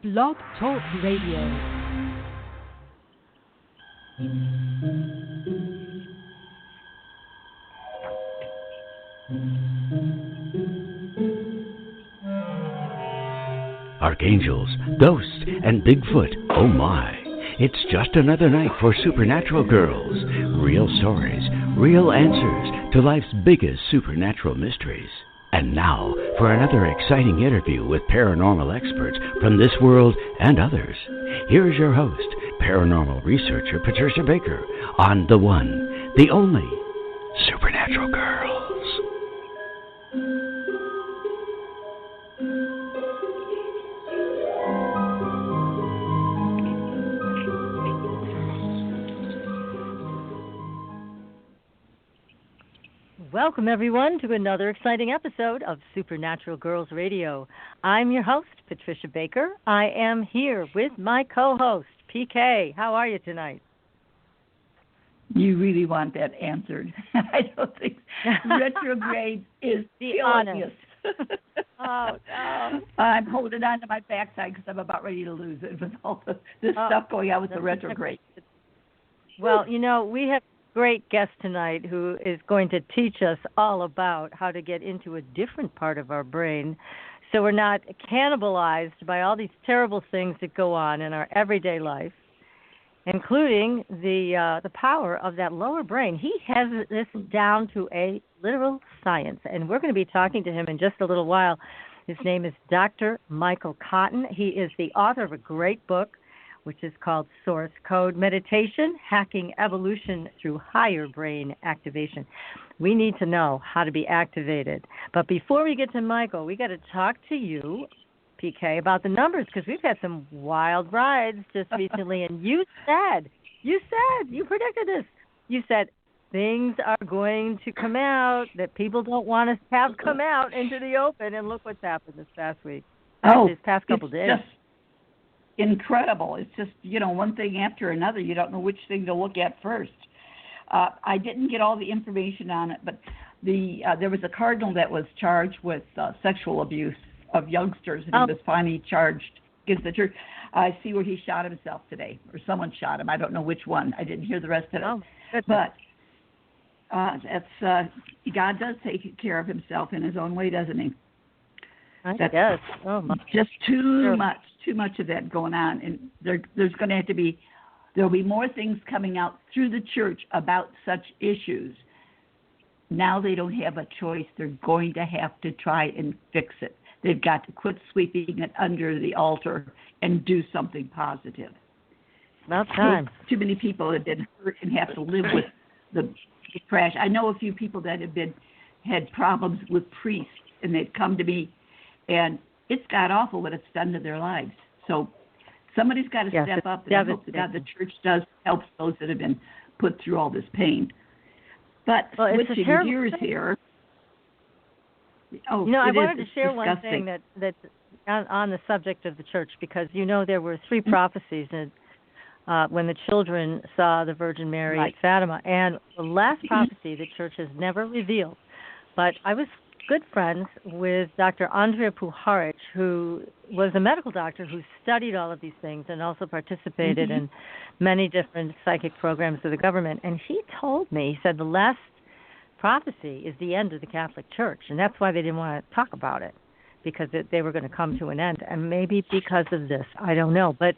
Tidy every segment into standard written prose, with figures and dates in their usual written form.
Blog Talk Radio. Archangels, ghosts, and Bigfoot, oh my. It's just another night for Supernatural Girls. Real stories, real answers to life's biggest supernatural mysteries. And now for another exciting interview with paranormal experts from this world and others. Here's your host, paranormal researcher Patricia Baker, on the one, the only Supernatural Girls. Welcome, everyone, to another exciting episode of Supernatural Girls Radio. I'm your host, Patricia Baker. I am here with my co-host, PK. How are you tonight? You really want that answered. I don't think retrograde is Be honest. Oh, no. I'm holding on to my backside because I'm about ready to lose it with all this stuff going on with the retrograde. Well, you know, we have great guest tonight who is going to teach us all about how to get into a different part of our brain so we're not cannibalized by all these terrible things that go on in our everyday life, including the power of that lower brain. He has this down to a literal science, and we're going to be talking to him in just a little while. His name is Dr. Michael Cotton. He is the author of a great book, which is called Source Code Meditation, Hacking Evolution Through Higher Brain Activation. We need to know how to be activated. But before we get to Michael, we got to talk to you, PK, about the numbers, because we've had some wild rides just recently. And you predicted this. You said things are going to come out that people don't want to have come out into the open. And look what's happened this past week. This past couple days. Incredible. It's just, one thing after another. You don't know which thing to look at first. I didn't get all the information on it, but there was a cardinal that was charged with sexual abuse of youngsters, and he was finally charged against the church. I see where he shot himself today, or someone shot him. I don't know which one. I didn't hear the rest of it. But God does take care of himself in his own way, doesn't he? Yes. Oh, my. Just too much of that going on, and there's going to have to be, there'll be more things coming out through the church about such issues. Now they don't have a choice. They're going to have to try and fix it. They've got to quit sweeping it under the altar and do something positive. About time. Too many people have been hurt and have to live with the crash. I know a few people that had problems with priests, and they've come to me, and it's got awful what it's done to their lives. So somebody's got to step up, and I hope to God the church does help those that have been put through all this pain. But switching gears here. I wanted to share one thing that's on the subject of the church, because there were three prophecies when the children saw the Virgin Mary at Fatima, and the last prophecy the church has never revealed. But I was good friends with Dr. Andrea Puharich, who was a medical doctor who studied all of these things and also participated in many different psychic programs of the government. And he told me, he said the last prophecy is the end of the Catholic Church, and that's why they didn't want to talk about it, because they were going to come to an end. And maybe because of this, I don't know. But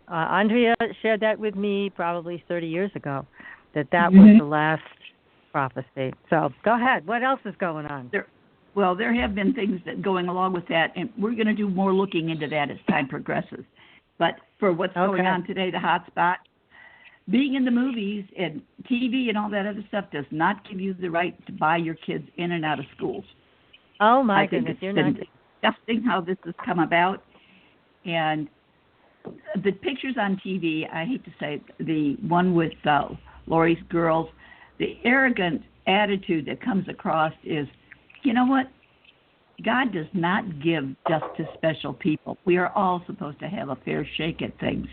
Andrea shared that with me probably 30 years ago, that was the last prophecy. So go ahead. What else is going on? Well, there have been things that going along with that, and we're going to do more looking into that as time progresses. But for what's going on today, the hot spot, being in the movies and TV and all that other stuff does not give you the right to buy your kids in and out of schools. Oh, my goodness. It's been disgusting how this has come about. And the pictures on TV, I hate to say it, the one with Lori's girls, the arrogant attitude that comes across is, you know what? God does not give just to special people. We are all supposed to have a fair shake at things.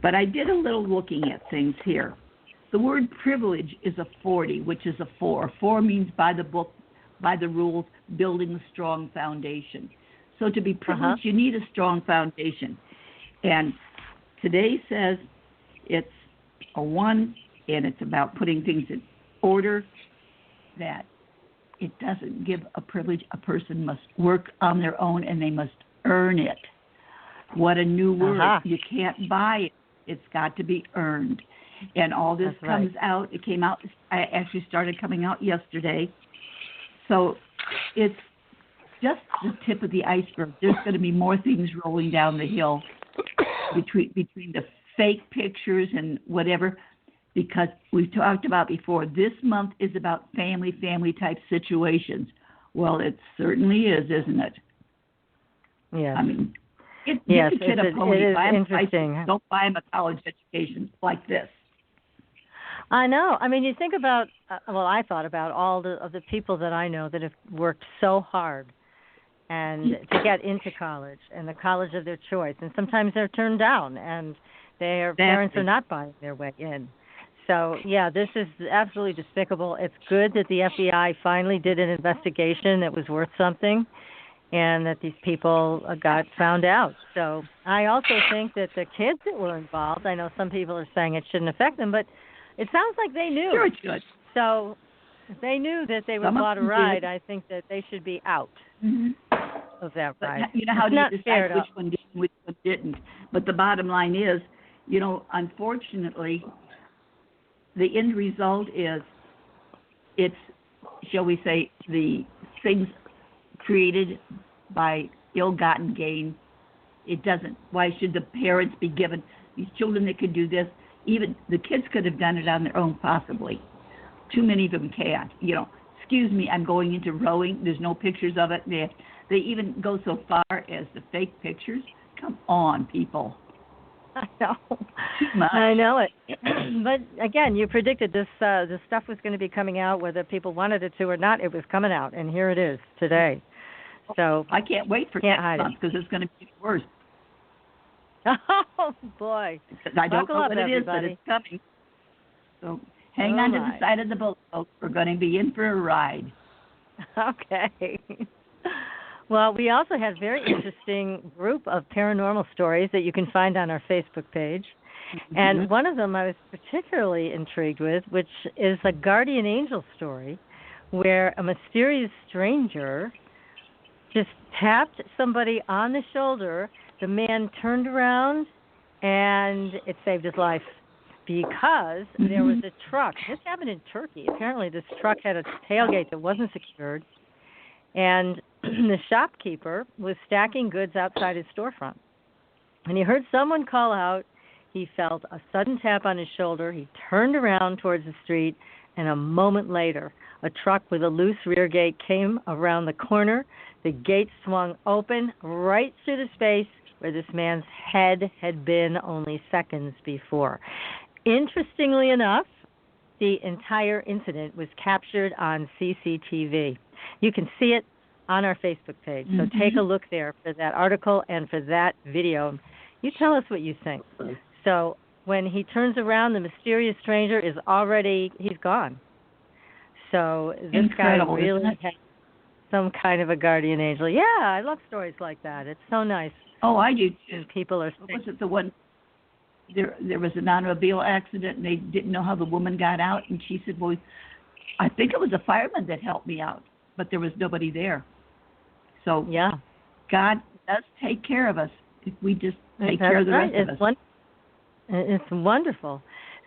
But I did a little looking at things here. The word privilege is a 40, which is a 4. 4 means by the book, by the rules, building a strong foundation. So to be privileged, you need a strong foundation. And today says it's a 1, and it's about putting things in order, that it doesn't give a privilege. A person must work on their own, and they must earn it. What a new word. You can't buy it. It's got to be earned. And all this comes out. It came out. I actually started coming out yesterday. So it's just the tip of the iceberg. There's going to be more things rolling down the hill between the fake pictures and whatever, because we've talked about before, this month is about family type situations. Well, it certainly is, isn't it? Yes. I mean, yes, a kid a pony. It is interesting. Don't buy him a college education like this. I know. I mean, you think about, I thought about all of the people that I know that have worked so hard and to get into college and the college of their choice. And sometimes they're turned down and their parents are not buying their way in. So, yeah, this is absolutely despicable. It's good that the FBI finally did an investigation that was worth something and that these people got found out. So I also think that the kids that were involved, I know some people are saying it shouldn't affect them, but it sounds like they knew. Sure it should. So if they knew that they were bought a ride, I think that they should be out of that ride. But you know how do you decide which one did and which one didn't? But the bottom line is, unfortunately, the end result is it's, shall we say, the things created by ill-gotten gain. It doesn't. Why should the parents be given these children that could do this? Even the kids could have done it on their own, possibly. Too many of them can't. Excuse me, I'm going into rowing. There's no pictures of it. They even go so far as the fake pictures. Come on, people. I know. Too much. I know it. But again, you predicted this stuff was going to be coming out, whether people wanted it to or not. It was coming out, and here it is today. So I can't wait for next month because it's going to be worse. Oh boy! I don't know what it is, but it's coming. So hang on to the side of the boat, folks. We're going to be in for a ride. Okay. Well, we also have a very interesting group of paranormal stories that you can find on our Facebook page. Mm-hmm. And one of them I was particularly intrigued with, which is a guardian angel story where a mysterious stranger just tapped somebody on the shoulder. The man turned around, and it saved his life because there was a truck. This happened in Turkey. Apparently this truck had a tailgate that wasn't secured, and the shopkeeper was stacking goods outside his storefront. And he heard someone call out. He felt a sudden tap on his shoulder. He turned around towards the street, and a moment later, a truck with a loose rear gate came around the corner. The gate swung open right through the space where this man's head had been only seconds before. Interestingly enough, the entire incident was captured on CCTV. You can see it on our Facebook page, so take a look there for that article and for that video. You tell us what you think. So when he turns around, the mysterious stranger is he's gone. So this Incredible, guy really has some kind of a guardian angel. Yeah, I love stories like that. It's so nice. Oh, I do too. And people are Was it the one? There was an automobile accident, and they didn't know how the woman got out, and she said, "Well, I think it was a fireman that helped me out, but there was nobody there." So yeah, God does take care of us if we just take care of the rest of us. It's wonderful.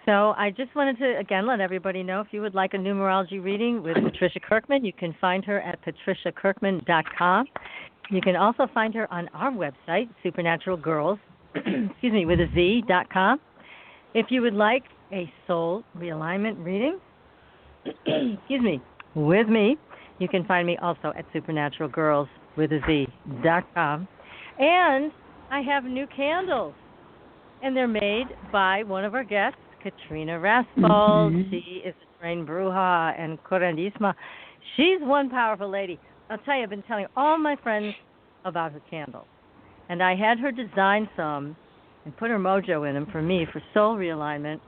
So I just wanted to, again, let everybody know if you would like a numerology reading with Patricia Kirkman, you can find her at patriciakirkman.com. You can also find her on our website, supernaturalgirls, with a Z.com. If you would like a soul realignment reading, with me, you can find me also at supernaturalgirls with a Z.com. And I have new candles, and they're made by one of our guests, Katrina Raspold. She is a trained bruja and curandisma. She's one powerful lady. I'll tell you, I've been telling all my friends about her candles. And I had her design some and put her mojo in them for me for soul realignment.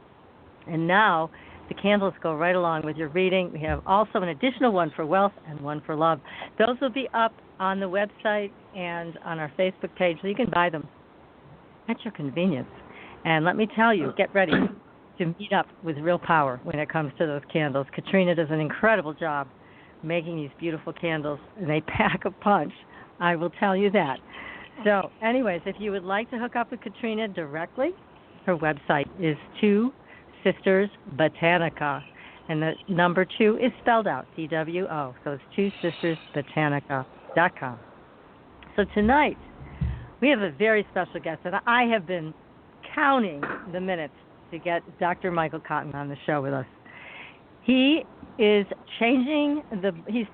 And now the candles go right along with your reading. We have also an additional one for wealth and one for love. Those will be up on the website and on our Facebook page, so you can buy them. at your convenience. And let me tell you, get ready to meet up with real power when it comes to those candles. Katrina does an incredible job making these beautiful candles, and they pack a punch. I will tell you that. So, anyways, if you would like to hook up with Katrina directly, her website is Two Sisters Botanica, and the number 2 is spelled out, TWO. So it's twosistersbotanica.com. So tonight, we have a very special guest, and I have been counting the minutes to get Dr. Michael Cotton on the show with us. He is changing he's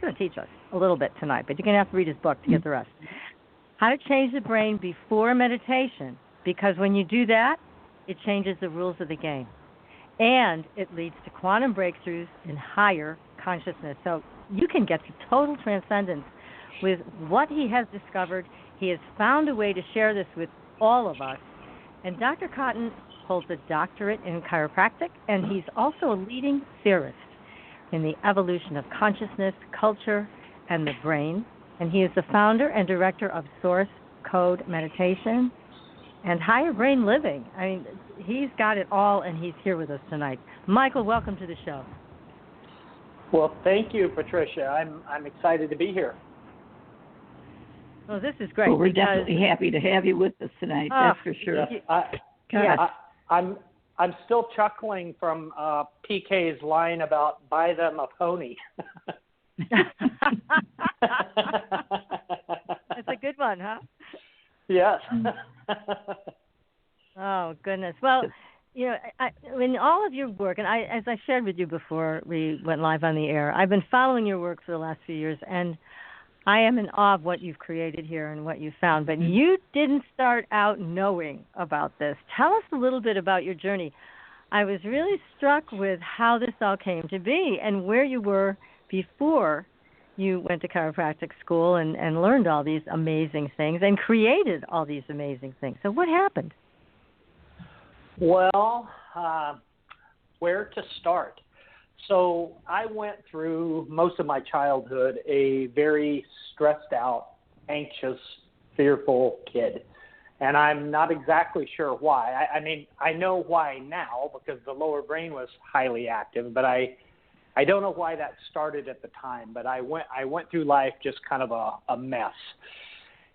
going to teach us a little bit tonight, but you're going to have to read his book to get the rest. How to change the brain before meditation, because when you do that, it changes the rules of the game. And it leads to quantum breakthroughs in higher consciousness. So you can get to total transcendence with what he has discovered. He has found a way to share this with all of us. And Dr. Cotton holds a doctorate in chiropractic, and he's also a leading theorist in the evolution of consciousness, culture, and the brain. And he is the founder and director of Source Code Meditation and Higher Brain Living. I mean, he's got it all, and he's here with us tonight. Michael, welcome to the show. Well, thank you, Patricia. I'm excited to be here. Well, this is great. Well, we're definitely happy to have you with us tonight. That's for sure. I'm still chuckling from PK's line about buy them a pony. That's a good one, huh? Yes. Oh, goodness. Well, you know, in all of your work, and as I shared with you before we went live on the air, I've been following your work for the last few years, and I am in awe of what you've created here and what you've found. But you didn't start out knowing about this. Tell us a little bit about your journey. I was really struck with how this all came to be and where you were before you went to chiropractic school and learned all these amazing things and created all these amazing things. So what happened? Well, where to start? So I went through most of my childhood a very stressed out, anxious, fearful kid. And I'm not exactly sure why. I mean, I know why now because the lower brain was highly active, but I don't know why that started at the time. But I went through life just kind of a mess.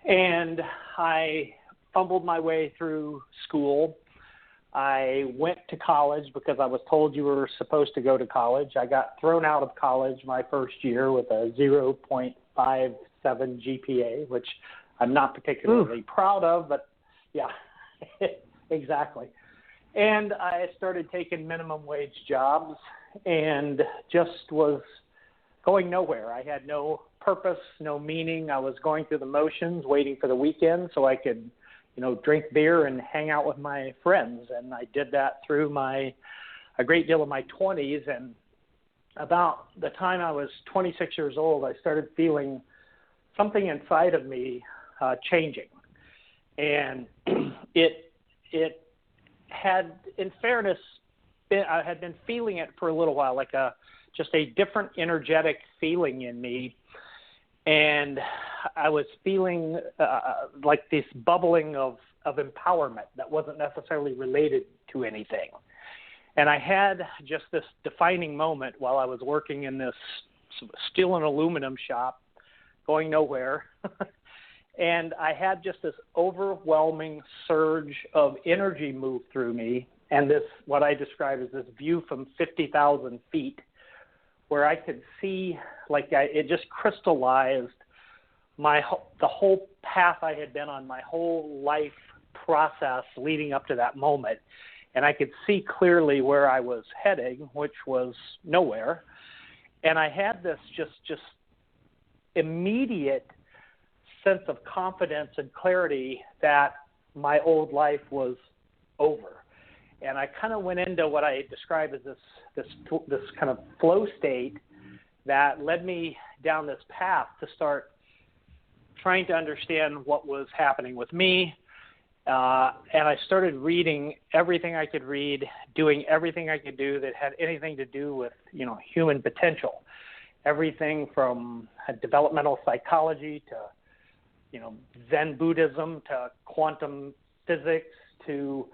And I fumbled my way through school. I went to college because I was told you were supposed to go to college. I got thrown out of college my first year with a 0.57 GPA, which I'm not particularly proud of, but yeah, exactly. And I started taking minimum wage jobs and just was going nowhere. I had no purpose, no meaning. I was going through the motions, waiting for the weekend so I could drink beer and hang out with my friends. And I did that through a great deal of my 20s. And about the time I was 26 years old, I started feeling something inside of me changing. And it had, in fairness, I had been feeling it for a little while, like just a different energetic feeling in me. And I was feeling like this bubbling of empowerment that wasn't necessarily related to anything. And I had just this defining moment while I was working in this steel and aluminum shop, going nowhere. And I had just this overwhelming surge of energy move through me. And this, what I describe as this view from 50,000 feet, where I could see, it just crystallized the whole path I had been on, my whole life process leading up to that moment. And I could see clearly where I was heading, which was nowhere. And I had this just immediate sense of confidence and clarity that my old life was over. And I kind of went into what I describe as this kind of flow state that led me down this path to start trying to understand what was happening with me. And I started reading everything I could read, doing everything I could do that had anything to do with, human potential. Everything from developmental psychology to, Zen Buddhism to quantum physics to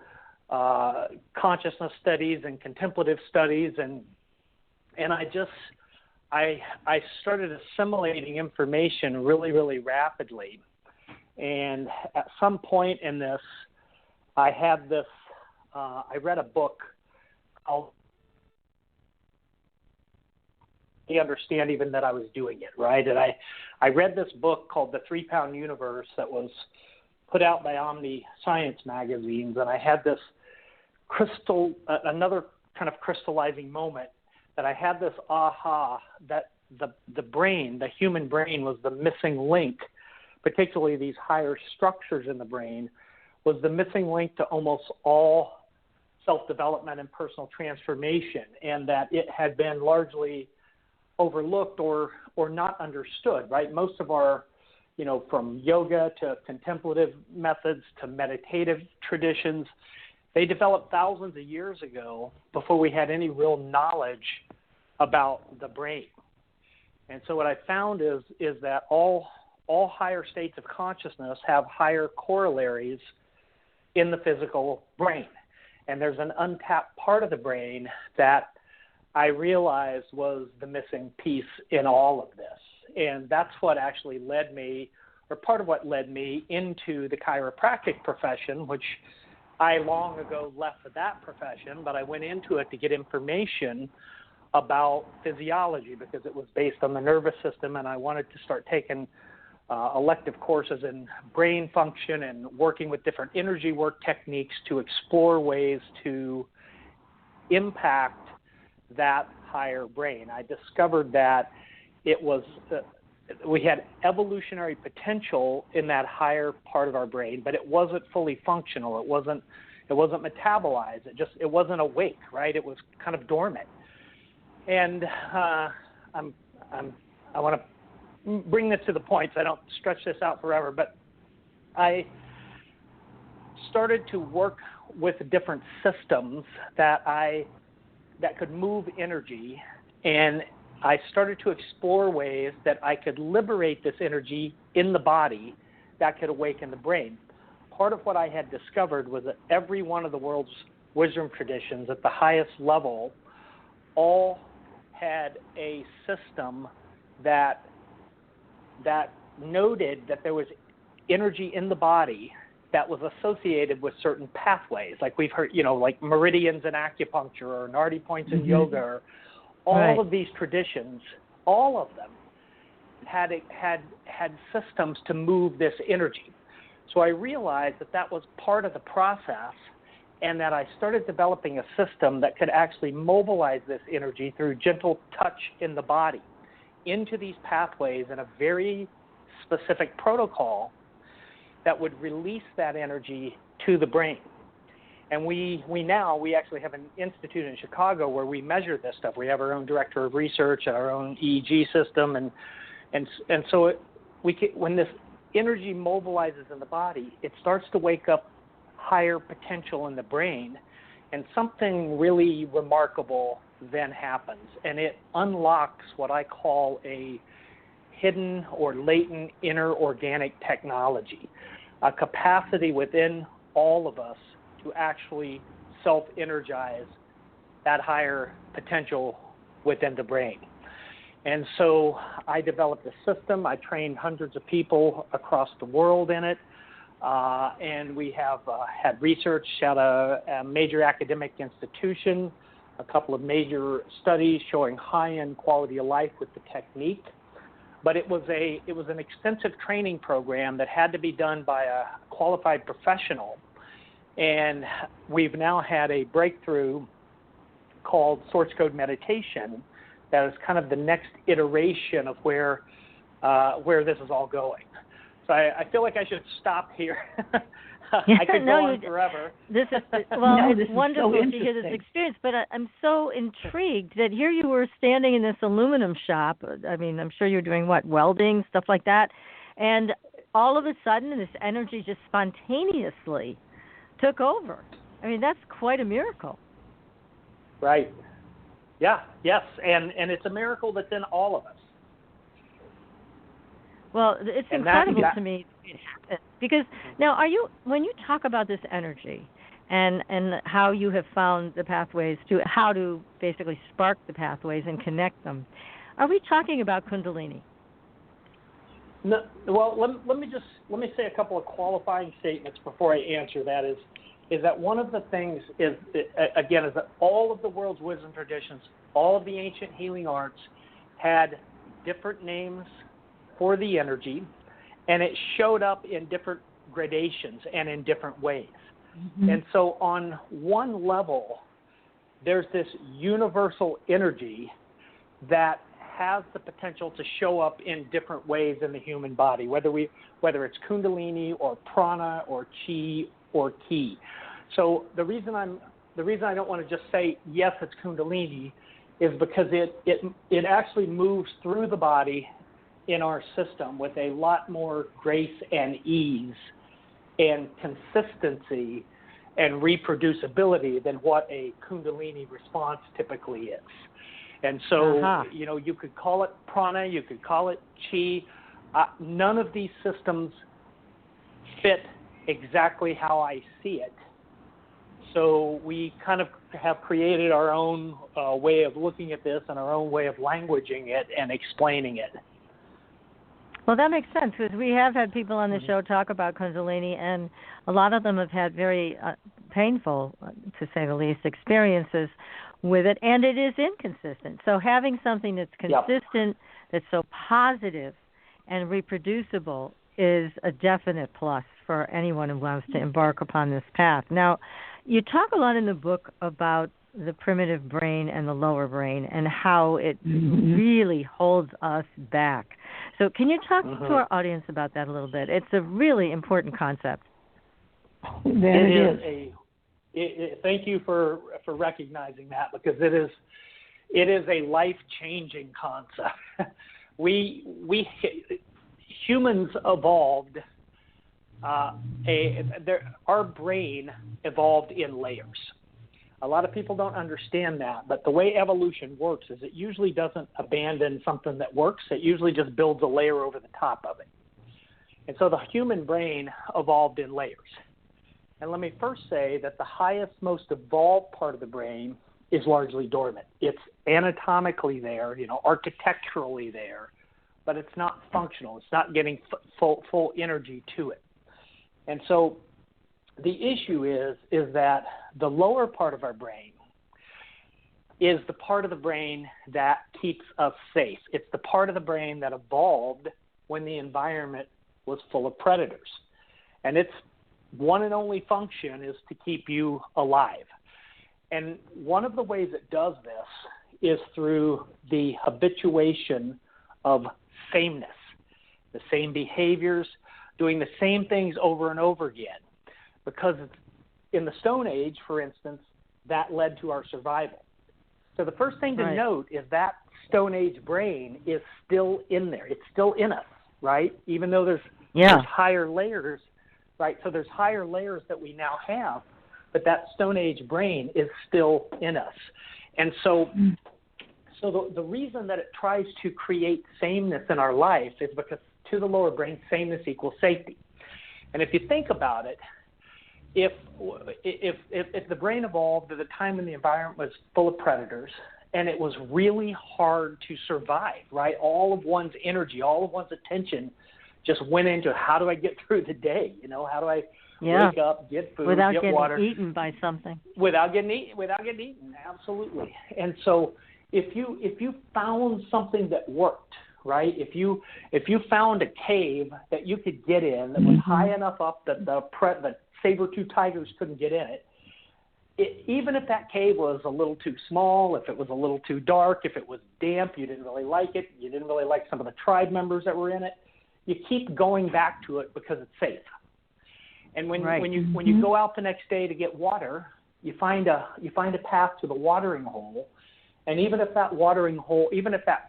consciousness studies and contemplative studies, and I started assimilating information really, really rapidly. And at some point in this, I had this. I read a book called. I understand even that I was doing it, right? And I read this book called The 3-Pound Universe that was put out by Omni Science magazines, and I had this another kind of crystallizing moment that I had this aha that the brain, the human brain, was the missing link, particularly these higher structures in the brain, was the missing link to almost all self-development and personal transformation, and that it had been largely overlooked or not understood, right? Most of our, from yoga to contemplative methods to meditative traditions, they developed thousands of years ago before we had any real knowledge about the brain. And so what I found is that all higher states of consciousness have higher corollaries in the physical brain. And there's an untapped part of the brain that I realized was the missing piece in all of this. And that's what actually led me, or part of what led me into the chiropractic profession, which I long ago left that profession, but I went into it to get information about physiology because it was based on the nervous system, and I wanted to start taking elective courses in brain function and working with different energy work techniques to explore ways to impact that higher brain. I discovered that it was we had evolutionary potential in that higher part of our brain, but it wasn't fully functional. It wasn't metabolized. It wasn't awake, right? It was kind of dormant. And I want to bring this to the point so I don't stretch this out forever, but I started to work with different systems that could move energy, and I started to explore ways that I could liberate this energy in the body that could awaken the brain. Part of what I had discovered was that every one of the world's wisdom traditions at the highest level all had a system that noted that there was energy in the body that was associated with certain pathways, like we've heard, like meridians in acupuncture or Nardi points in yoga, or all of these traditions, all of them had systems to move this energy. So I realized that was part of the process, and that I started developing a system that could actually mobilize this energy through gentle touch in the body into these pathways in a very specific protocol that would release that energy to the brain. And we actually have an institute in Chicago where we measure this stuff. We have our own director of research and our own EEG system, and so when this energy mobilizes in the body, it starts to wake up higher potential in the brain, and something really remarkable then happens, and it unlocks what I call a hidden or latent inner organic technology, a capacity within all of us to actually self-energize that higher potential within the brain. And so I developed a system. I trained hundreds of people across the world in it, and we have had research at a major academic institution, a couple of major studies showing high-end quality of life with the technique. But it was an extensive training program that had to be done by a qualified professional. And we've now had a breakthrough called source code meditation that is kind of the next iteration of where this is all going. So I feel like I should stop here. I could go on forever. This is it's wonderful to hear this experience, but I'm so intrigued that here you were standing in this aluminum shop. I mean, I'm sure you were doing welding, stuff like that, and all of a sudden this energy just spontaneously took over. I mean, that's quite a miracle. Right. Yeah, yes, and it's a miracle that's in all of us. Well, it's incredible to me it happens. Because now, when you talk about this energy and how you have found the pathways to how to basically spark the pathways and connect them, are we talking about Kundalini? No, well, let me say a couple of qualifying statements before I answer that. Is that one of the things is that all of the world's wisdom traditions, all of the ancient healing arts had different names for the energy, and it showed up in different gradations and in different ways. Mm-hmm. And so on one level, there's this universal energy that has the potential to show up in different ways in the human body, whether it's Kundalini or prana or chi or ki. So the reason I don't want to just say yes, it's Kundalini, is because it actually moves through the body in our system with a lot more grace and ease and consistency and reproducibility than what a Kundalini response typically is. And so, you could call it prana, you could call it chi. None of these systems fit exactly how I see it. So we kind of have created our own way of looking at this and our own way of languaging it and explaining it. Well, that makes sense, because we have had people on the show talk about Kundalini, and a lot of them have had very painful, to say the least, experiences with it, and it is inconsistent. So having something that's consistent, that's so positive and reproducible is a definite plus for anyone who wants to embark upon this path. Now, you talk a lot in the book about the primitive brain and the lower brain and how it really holds us back. So can you talk to our audience about that a little bit? It's a really important concept. Thank you for recognizing that, because it is a life-changing concept. We humans evolved. Our brain evolved in layers. A lot of people don't understand that, but the way evolution works is it usually doesn't abandon something that works. It usually just builds a layer over the top of it. And so the human brain evolved in layers. And let me first say that the highest, most evolved part of the brain is largely dormant. It's anatomically there, architecturally there, but it's not functional. It's not getting full energy to it. And so the issue is that the lower part of our brain is the part of the brain that keeps us safe. It's the part of the brain that evolved when the environment was full of predators. And its one and only function is to keep you alive. And one of the ways it does this is through the habituation of sameness, the same behaviors, doing the same things over and over again. Because in the Stone Age, for instance, that led to our survival. So the first thing to note is that Stone Age brain is still in there. It's still in us, right? Even though there's higher layers, right? So there's higher layers that we now have, but that Stone Age brain is still in us. And so the reason that it tries to create sameness in our life is because to the lower brain, sameness equals safety. And if you think about it, if the brain evolved at a time when the environment was full of predators and it was really hard to survive, right? All of one's energy, all of one's attention just went into how do I get through the day? How do I wake up, get food, without get water, getting eaten by something. Without getting eaten, absolutely. And so if you found something that worked, right? If you found a cave that you could get in that was high enough up that the saber-tooth tigers couldn't get in it, even if that cave was a little too small, if it was a little too dark, if it was damp, you didn't really like it, you didn't really like some of the tribe members that were in it, you keep going back to it because it's safe. And when you go out the next day to get water, you find a path to the watering hole. And even if that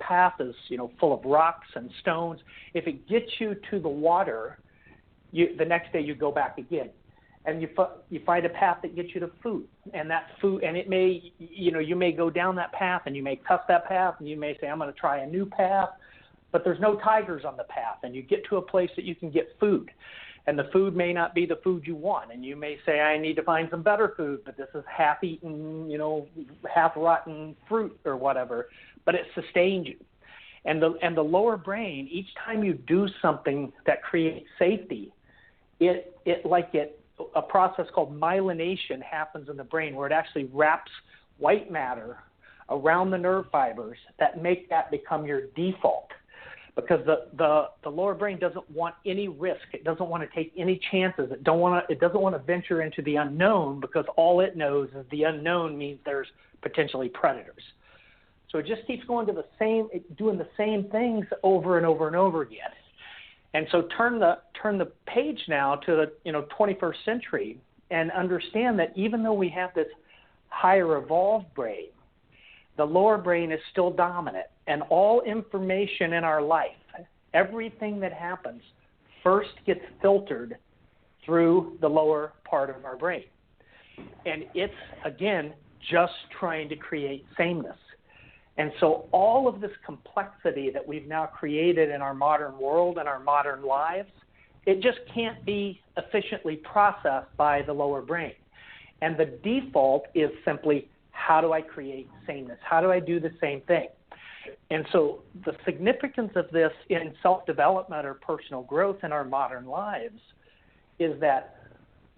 path is, full of rocks and stones, if it gets you to the water, the next day you go back again. And you find a path that gets you to food. And that food, and it may, you may go down that path and you may cuss that path and you may say, I'm going to try a new path. but there's no tigers on the path, and you get to a place that you can get food. And the food may not be the food you want, and you may say, I need to find some better food, but this is half-eaten, half-rotten fruit or whatever, but it sustains you. And the lower brain, each time you do something that creates safety, a process called myelination happens in the brain where it actually wraps white matter around the nerve fibers that make that become your default. Because the lower brain doesn't want any risk. It doesn't want to take any chances. It doesn't want to venture into the unknown because all it knows is the unknown means there's potentially predators. So it just keeps going to doing the same things over and over and over again. And so turn the page now to the 21st century and understand that even though we have this higher evolved brain, the lower brain is still dominant. And all information in our life, everything that happens, first gets filtered through the lower part of our brain. And it's, again, just trying to create sameness. And so all of this complexity that we've now created in our modern world and our modern lives, it just can't be efficiently processed by the lower brain. And the default is simply, how do I create sameness? How do I do the same thing? And so the significance of this in self-development or personal growth in our modern lives is that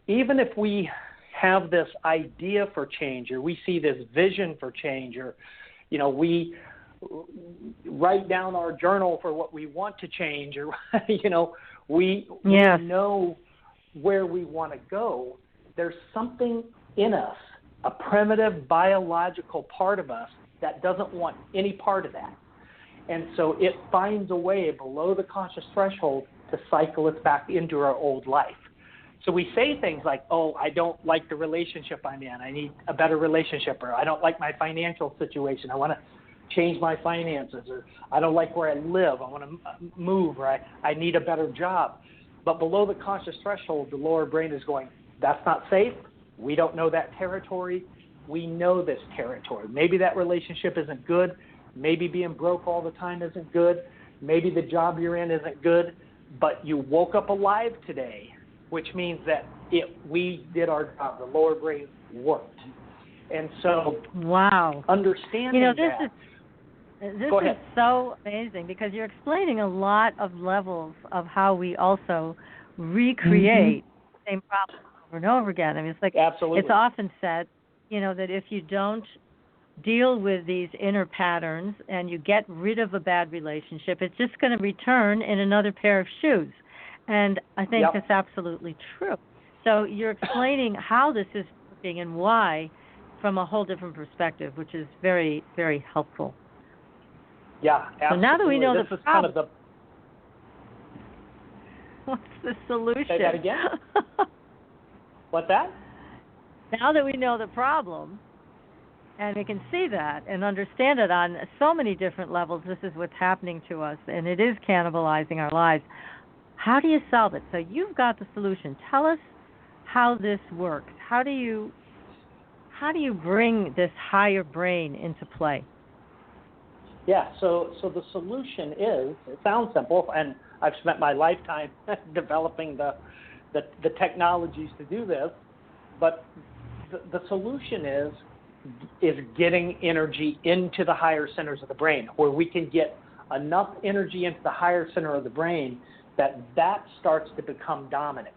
even if we have this idea for change, or we see this vision for change, or we write down our journal for what we want to change, or we know where we want to go, there's something in us, a primitive biological part of us, that doesn't want any part of that. And so it finds a way below the conscious threshold to cycle us back into our old life. So we say things like, I don't like the relationship I'm in. I need a better relationship. Or I don't like my financial situation. I want to change my finances. Or I don't like where I live. I want to move. Or I need a better job. But below the conscious threshold, the lower brain is going, that's not safe. We don't know that territory. We know this territory. Maybe that relationship isn't good. Maybe being broke all the time isn't good. Maybe the job you're in isn't good. But you woke up alive today, which means that we did our job. The lower brain worked. And so understanding this is so amazing, because you're explaining a lot of levels of how we also recreate the same problem over and over again. I mean, it's like Absolutely. It's often said, that if you don't deal with these inner patterns and you get rid of a bad relationship, it's just going to return in another pair of shoes. And I think that's absolutely true. So you're explaining how this is working and why from a whole different perspective, which is very, very helpful. Yeah, absolutely. So now that we know this the is problem, kind of what's the solution? Say that again? What's that? Now that we know the problem, and we can see that and understand it on so many different levels, this is what's happening to us, and it is cannibalizing our lives. How do you solve it? So you've got the solution. Tell us how this works. How do you bring this higher brain into play? Yeah, so the solution is, it sounds simple, and I've spent my lifetime developing the technologies to do this, but the solution is getting energy into the higher centers of the brain, where we can get enough energy into the higher center of the brain that starts to become dominant.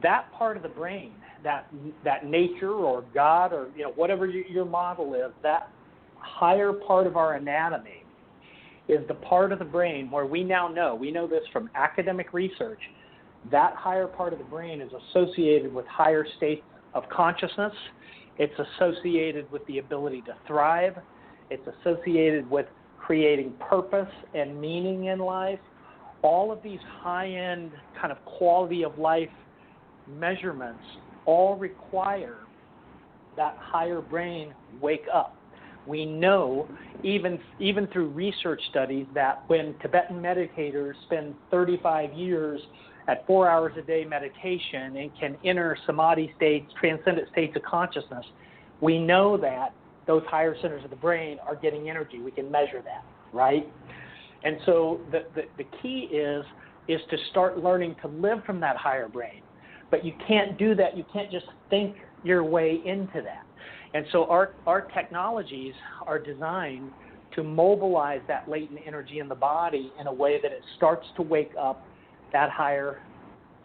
That part of the brain, that nature or God or whatever your model is, that higher part of our anatomy is the part of the brain where we know this from academic research, that higher part of the brain is associated with higher states of consciousness. It's associated with the ability to thrive. It's associated with creating purpose and meaning in life. All of these high-end kind of quality of life measurements all require that higher brain wake up. We know, even through research studies, that when Tibetan meditators spend 35 years at 4 hours a day meditation and can enter samadhi states, transcendent states of consciousness, we know that those higher centers of the brain are getting energy. We can measure that, right? And so the key is to start learning to live from that higher brain. But you can't do that. You can't just think your way into that. And so our technologies are designed to mobilize that latent energy in the body in a way that it starts to wake up that higher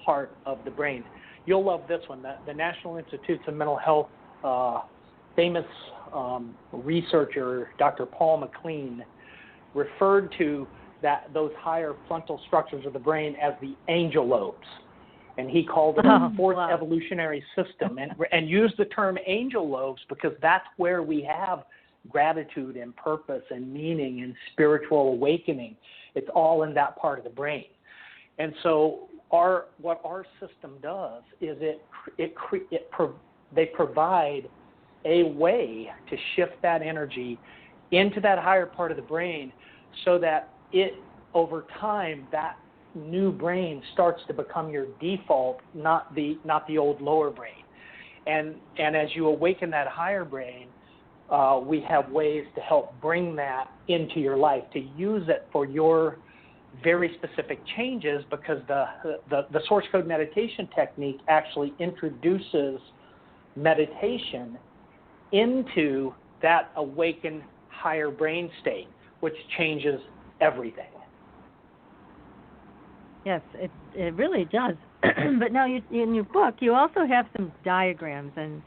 part of the brain. You'll love this one. The National Institutes of Mental Health famous researcher, Dr. Paul MacLean, referred to those higher frontal structures of the brain as the angel lobes. And he called it a fourth evolutionary system, and used the term angel lobes because that's where we have gratitude and purpose and meaning and spiritual awakening. It's all in that part of the brain. And so what our system does is they provide a way to shift that energy into that higher part of the brain so that over time, that new brain starts to become your default, not the old lower brain. And as you awaken that higher brain, we have ways to help bring that into your life, to use it for your very specific changes, because the source code meditation technique actually introduces meditation into that awakened higher brain state, which changes everything. Yes, it really does. But now in your book, you also have some diagrams, and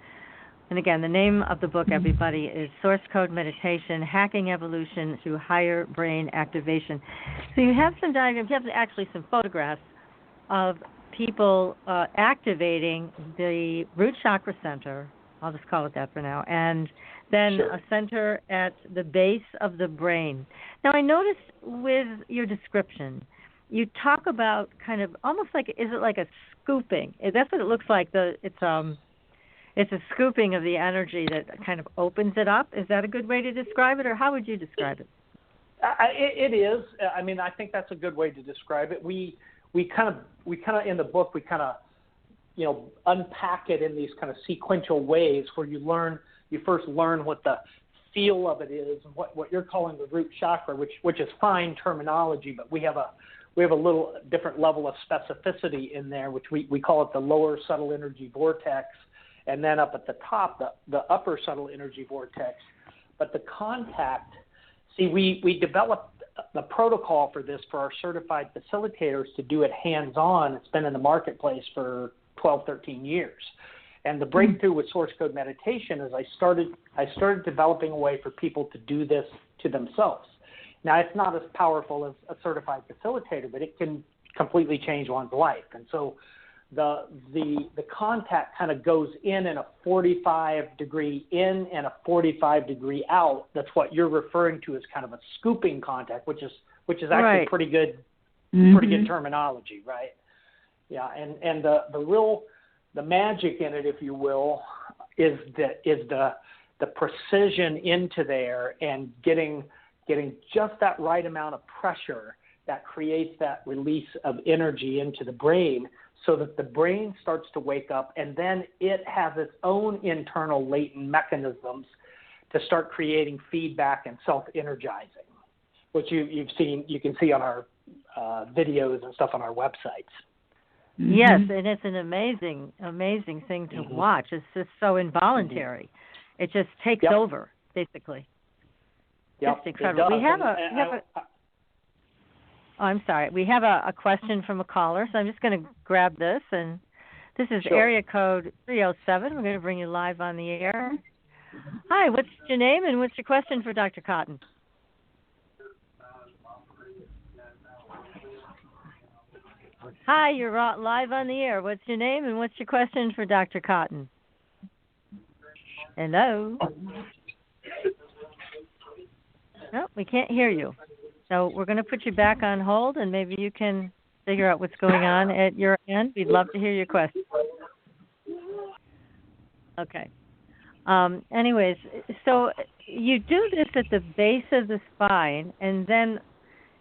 again, the name of the book, everybody, is Source Code Meditation, Hacking Evolution Through Higher Brain Activation. So you have some diagrams, you have actually some photographs of people activating the root chakra center, I'll just call it that for now, and then a center at the base of the brain. Now, I noticed with your description, you talk about kind of almost like, is it like a scooping? That's what it looks like. It's a scooping of the energy that kind of opens it up. Is that a good way to describe it, or how would you describe it? It is. I mean, I think that's a good way to describe it. We kind of in the book we kind of unpack it in these kind of sequential ways where you first learn what the feel of it is, and what you're calling the root chakra, which is fine terminology, but we have a little different level of specificity in there, which we call it the lower subtle energy vortex, and then up at the top, the upper subtle energy vortex. But the contact, we developed the protocol for this for our certified facilitators to do it hands-on. It's been in the marketplace for 12, 13 years. And the breakthrough with source code meditation is I started developing a way for people to do this to themselves. Now, it's not as powerful as a certified facilitator, but it can completely change one's life. And so the contact kind of goes in a 45-degree in and a 45-degree out. That's what you're referring to as kind of a scooping contact, which is actually pretty good terminology, right? Yeah, and the magic in it, if you will, is the precision into there and getting just that right amount of pressure that creates that release of energy into the brain, so that the brain starts to wake up, and then it has its own internal latent mechanisms to start creating feedback and self-energizing, which you can see on our videos and stuff on our websites. Yes, and it's an amazing thing to watch. It's just so involuntary. It just takes over, basically. Just incredible. We have I'm sorry. We have a question from a caller, so I'm just going to grab this. And this is area code 307. We're going to bring you live on the air. Hi, what's your name and what's your question for Dr. Cotton? Hi, you're live on the air. What's your name and what's your question for Dr. Cotton? Hello? No, we can't hear you. So we're going to put you back on hold, and maybe you can figure out what's going on at your end. We'd love to hear your question. Okay. Anyways, so you do this at the base of the spine, and then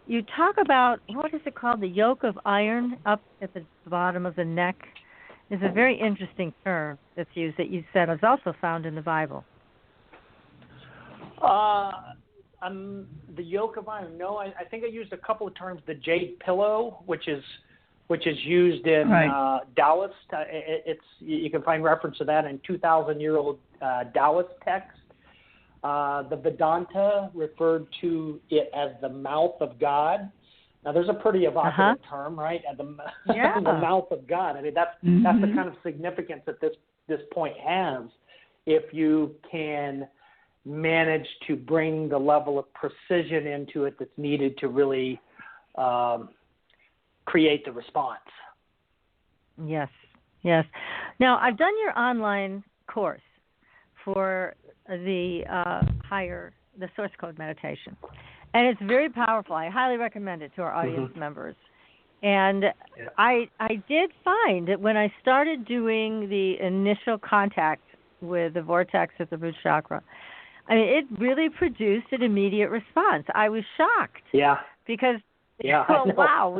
you talk about, what is it called, the yoke of iron up at the bottom of the neck. Is a very interesting term that's used that you said is also found in the Bible. the yoke of iron. No, I think I used a couple of terms. The jade pillow, which is used in Taoist. You can find reference to that in 2,000-year-old Taoist text. The Vedanta referred to it as the mouth of God. Now, there's a pretty evocative term, right? The mouth of God. I mean, that's the kind of significance that this point has. If you can manage to bring the level of precision into it that's needed to really create the response. Yes. Now, I've done your online course for the source code meditation, and it's very powerful. I highly recommend it to our audience members. And I did find that when I started doing the initial contact with the vortex of the root chakra, I mean, it really produced an immediate response. I was shocked. Yeah. Because, wow,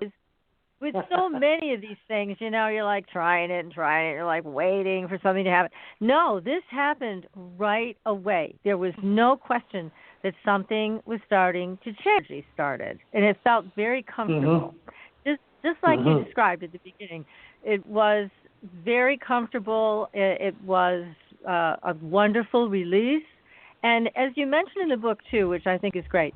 with so many of these things, you're like trying it. You're like waiting for something to happen. No, this happened right away. There was no question that something was starting to change. It started, and it felt very comfortable. Just like you described at the beginning. It was very comfortable. It was a wonderful release. And as you mentioned in the book, too, which I think is great,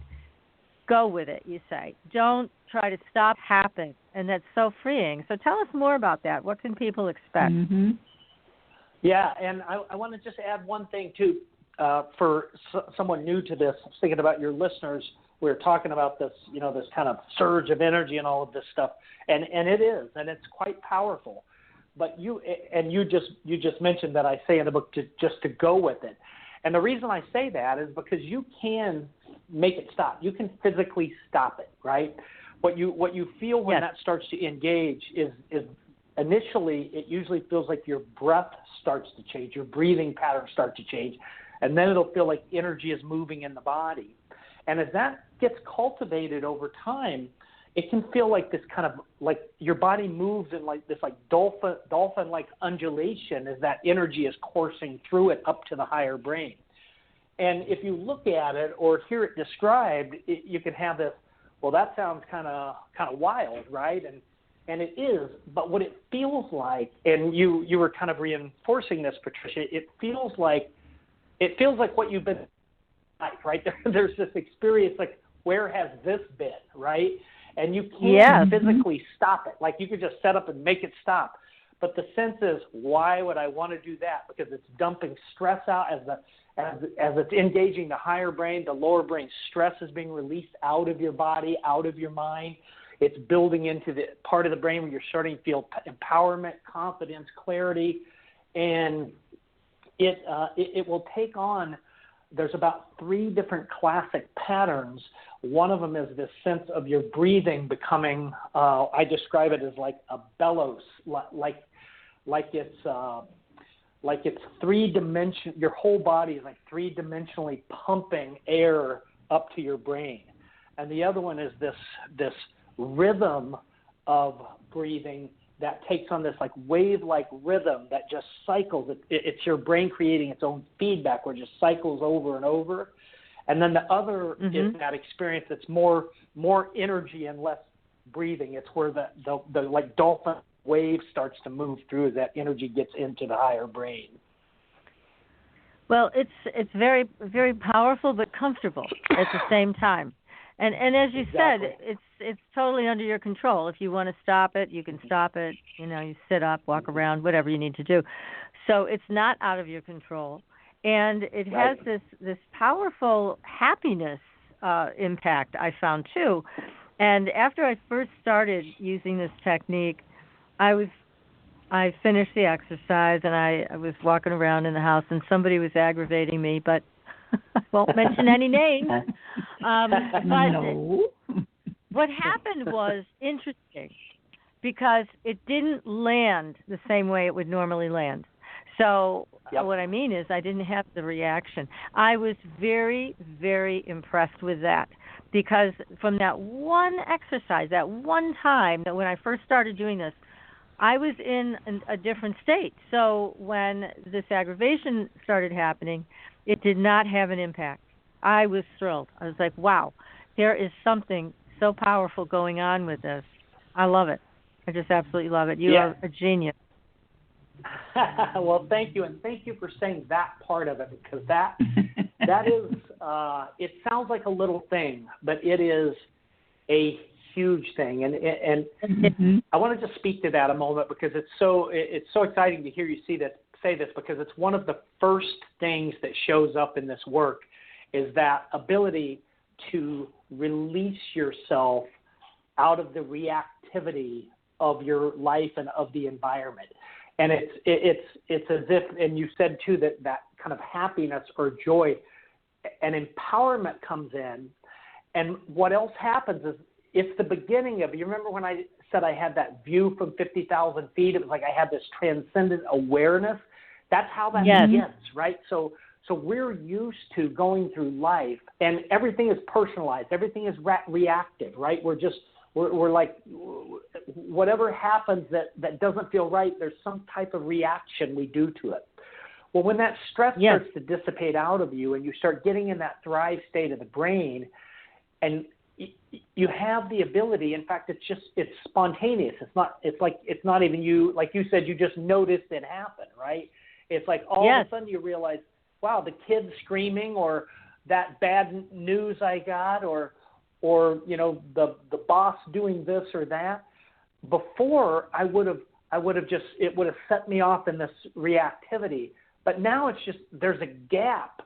go with it, you say. Don't try to stop happening. And that's so freeing. So tell us more about that. What can people expect? Yeah, and I want to just add one thing, too, for someone new to this. I was thinking about your listeners. We were talking about this, this kind of surge of energy and all of this stuff. And it is, and it's quite powerful. But you just mentioned that I say in the book just to go with it. And the reason I say that is because you can make it stop. You can physically stop it, right? What you feel when that starts to engage is initially it usually feels like your breath starts to change, your breathing patterns start to change, and then it'll feel like energy is moving in the body. And as that gets cultivated over time, it can feel like this kind of like your body moves in like this like dolphin-like undulation as that energy is coursing through it up to the higher brain. And if you look at it or hear it described, you can have this, well, that sounds kind of wild, right? And it is, but what it feels like, and you were kind of reinforcing this, Patricia, it feels like what you've been like, right? There's this experience like, where has this been, right? And you can't physically stop it. Like you could just set up and make it stop. But the sense is, why would I want to do that? Because it's dumping stress out as it's engaging the higher brain, the lower brain stress is being released out of your body, out of your mind. It's building into the part of the brain where you're starting to feel empowerment, confidence, clarity, and it will take on. There's about 3 different classic patterns. One of them is this sense of your breathing becoming, I describe it as like a bellows, like it's 3-dimension. Your whole body is like 3-dimensionally pumping air up to your brain. And the other one is this rhythm of breathing that takes on this like wave-like rhythm that just cycles. It's your brain creating its own feedback where it just cycles over and over. And then the other is that experience that's more energy and less breathing. It's where the like dolphin wave starts to move through as that energy gets into the higher brain. Well, it's very, very powerful but comfortable at the same time. And as you said, it's totally under your control. If you want to stop it, you can stop it. You sit up, walk around, whatever you need to do. So it's not out of your control. And it has this powerful happiness impact, I found, too. And after I first started using this technique, I finished the exercise, and I was walking around in the house, and somebody was aggravating me, but I won't mention any names. No. What happened was interesting because it didn't land the same way it would normally land. So what I mean is I didn't have the reaction. I was very, very impressed with that because from that one exercise, that one time that when I first started doing this, I was in a different state. So when this aggravation started happening, it did not have an impact. I was thrilled. I was like, wow, there is something so powerful going on with this. I love it. I just absolutely love it. You are a genius. Well, thank you, and thank you for saying that part of it, because that is, it sounds like a little thing, but it is a huge thing, and I want to just speak to that a moment, because it's so exciting to hear you say this, because it's one of the first things that shows up in this work, is that ability to release yourself out of the reactivity of your life and of the environment. And it's as if, and you said too, that kind of happiness or joy and empowerment comes in. And what else happens is, it's the beginning of, you remember when I said I had that view from 50,000 feet? It was like I had this transcendent awareness. That's how that begins, right? So we're used to going through life, and everything is personalized. Everything is reactive, right? We're like, whatever happens that doesn't feel right, there's some type of reaction we do to it. Well, when that stress starts to dissipate out of you, and you start getting in that thrive state of the brain, and you have the ability, in fact, it's spontaneous. It's not even you, like you said, you just noticed it happen, right? It's like all of a sudden you realize, wow, the kid's screaming, or that bad news I got, or the boss doing this or that. Before, I would have it would have set me off in this reactivity. But now it's just, there's a gap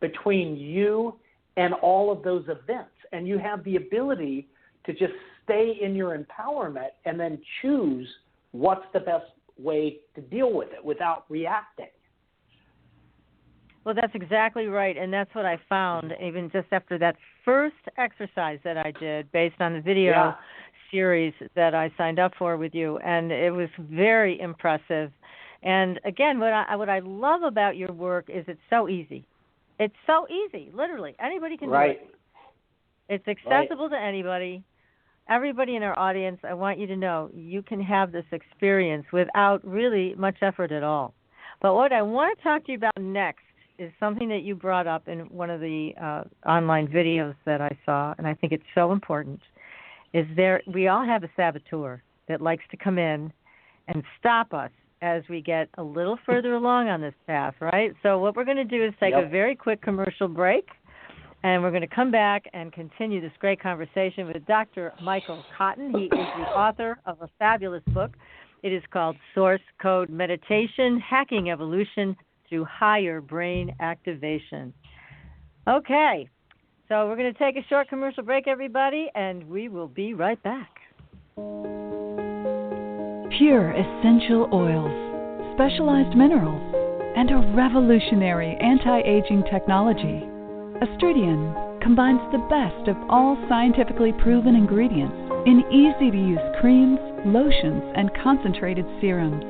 between you and all of those events, and you have the ability to just stay in your empowerment and then choose what's the best way to deal with it without reacting. Well, that's exactly right, and that's what I found even just after that first exercise that I did based on the video series that I signed up for with you, and it was very impressive. And again, what I love about your work is it's so easy. It's so easy, literally. Anybody can do it. It's accessible to anybody. Everybody in our audience, I want you to know, you can have this experience without really much effort at all. But what I want to talk to you about next is something that you brought up in one of the online videos that I saw, and I think it's so important, is we all have a saboteur that likes to come in and stop us as we get a little further along on this path, right? So what we're going to do is take a very quick commercial break, and we're going to come back and continue this great conversation with Dr. Michael Cotton. He is the author of a fabulous book. It is called Source Code Meditation, Hacking Evolution Through Higher Brain Activation. Okay, so we're going to take a short commercial break, everybody, and we will be right back. Pure essential oils, specialized minerals, and a revolutionary anti-aging technology. Astridian combines the best of all scientifically proven ingredients in easy-to-use creams, lotions, and concentrated serums.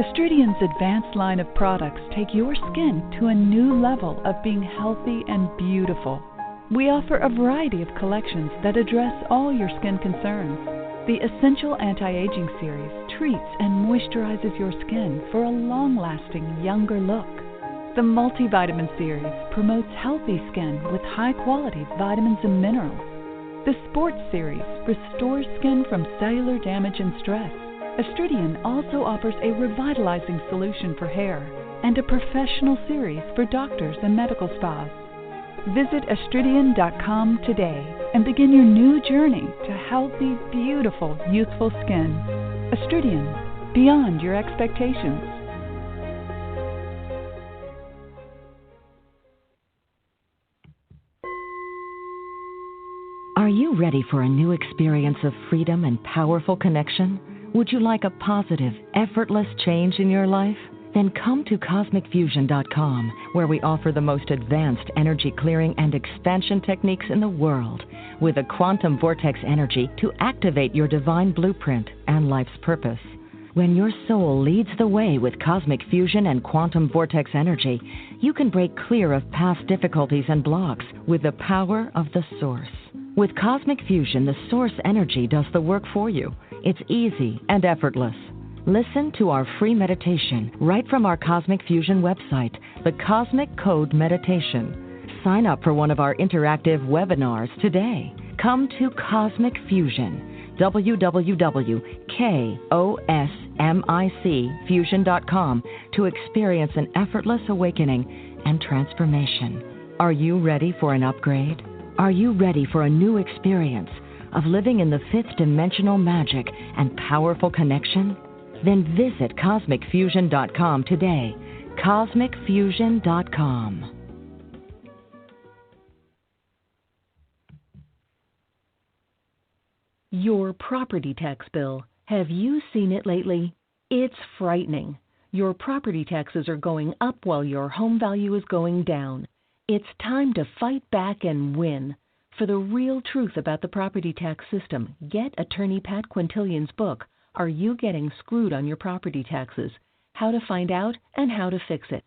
Astridian's advanced line of products take your skin to a new level of being healthy and beautiful. We offer a variety of collections that address all your skin concerns. The Essential Anti-Aging Series treats and moisturizes your skin for a long-lasting, younger look. The Multivitamin Series promotes healthy skin with high-quality vitamins and minerals. The Sports Series restores skin from cellular damage and stress. Astridian also offers a revitalizing solution for hair and a professional series for doctors and medical spas. Visit Astridian.com today and begin your new journey to healthy, beautiful, youthful skin. Astridian, beyond your expectations. Are you ready for a new experience of freedom and powerful connection? Would you like a positive, effortless change in your life? Then come to CosmicFusion.com, where we offer the most advanced energy clearing and expansion techniques in the world, with a quantum vortex energy to activate your divine blueprint and life's purpose. When your soul leads the way with cosmic fusion and quantum vortex energy, you can break clear of past difficulties and blocks with the power of the source. With Cosmic Fusion, the source energy does the work for you. It's easy and effortless. Listen to our free meditation right from our Cosmic Fusion website, the Cosmic Code Meditation. sign up for one of our interactive webinars today. Come to Cosmic Fusion, www.kosmicfusion.com, to experience an effortless awakening and transformation. Are you ready for an upgrade? Are you ready for a new experience of living in the fifth dimensional magic and powerful connection? Then visit CosmicFusion.com today. CosmicFusion.com. Your property tax bill. Have you seen it lately? It's frightening. Your property taxes are going up while your home value is going down. It's time to fight back and win. For the real truth about the property tax system, get attorney Pat Quintilian's book, Are You Getting Screwed on Your Property Taxes? How to Find Out and How to Fix It.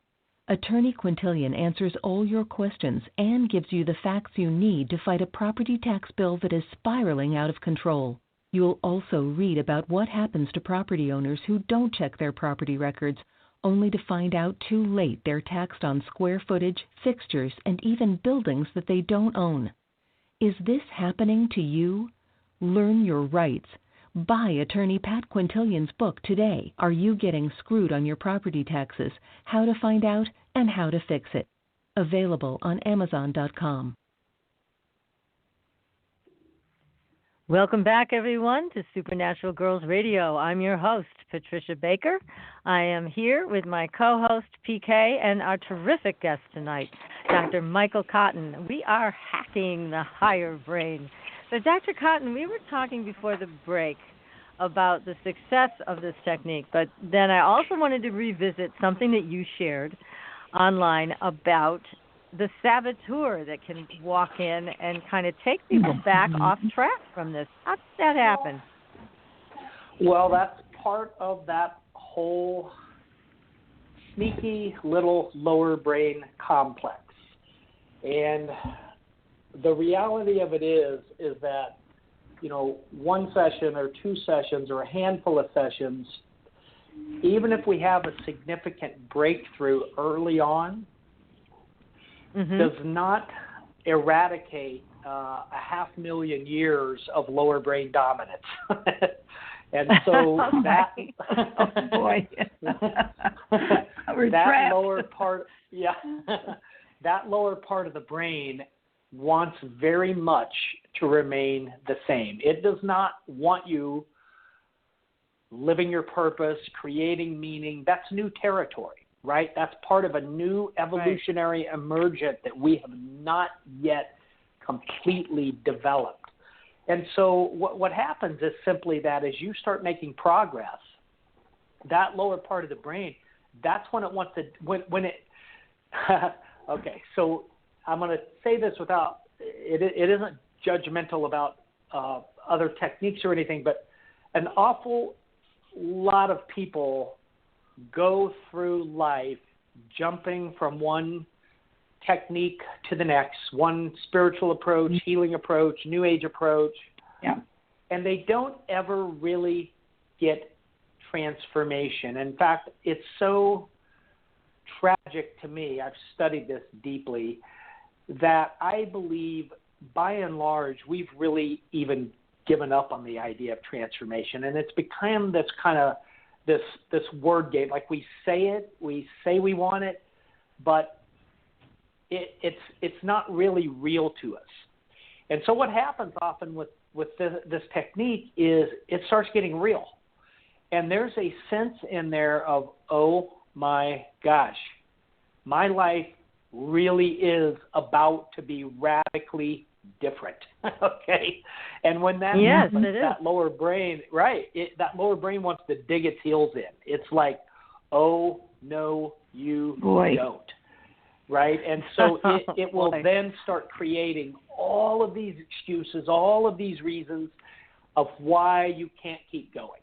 Attorney Quintilian answers all your questions and gives you the facts you need to fight a property tax bill that is spiraling out of control. You'll also read about what happens to property owners who don't check their property records, only to find out too late they're taxed on square footage, fixtures, and even buildings that they don't own. Is this happening to you? Learn your rights. Buy attorney Pat Quintilian's book today, Are You Getting Screwed on Your Property Taxes? How to Find Out and How to Fix It. Available on Amazon.com. Welcome back, everyone, to Supernatural Girls Radio. I'm your host, Patricia Baker. I am here with my co-host, PK, and our terrific guest tonight, Dr. Michael Cotton. We are hacking the higher brain. So, Dr. Cotton, we were talking before the break about the success of this technique, but then I also wanted to revisit something that you shared online about the saboteur that can walk in and kind of take people back off track from this. How does that happen? Well, that's part of that whole sneaky little lower brain complex. And the reality of it is that, you know, one session or two sessions or a handful of sessions, even if we have a significant breakthrough early on, does not eradicate 500,000 years of lower brain dominance. And so that that lower part, that lower part of the brain wants very much to remain the same. It does not want you living your purpose, creating meaning. That's new territory, right? That's part of a new evolutionary emergent that we have not yet completely developed. And so what happens is simply that as you start making progress, that lower part of the brain, that's when it wants to, when it, okay, so I'm going to say this without, it isn't judgmental about other techniques or anything, but an awful lot of people go through life jumping from one technique to the next, one spiritual approach, healing approach, new age approach, and they don't ever really get transformation. In fact, it's so tragic to me, I've studied this deeply, that I believe by and large we've really even given up on the idea of transformation, and it's become this kind of this word game. Like we say we want it, but it's not really real to us. And so what happens often with this technique is it starts getting real, and there's a sense in there of, oh my gosh, my life really is about to be radically different. Okay, and when that happens, that lower brain, that lower brain wants to dig its heels in. It's like, oh no, you don't, right? And so it will then start creating all of these excuses, all of these reasons of why you can't keep going.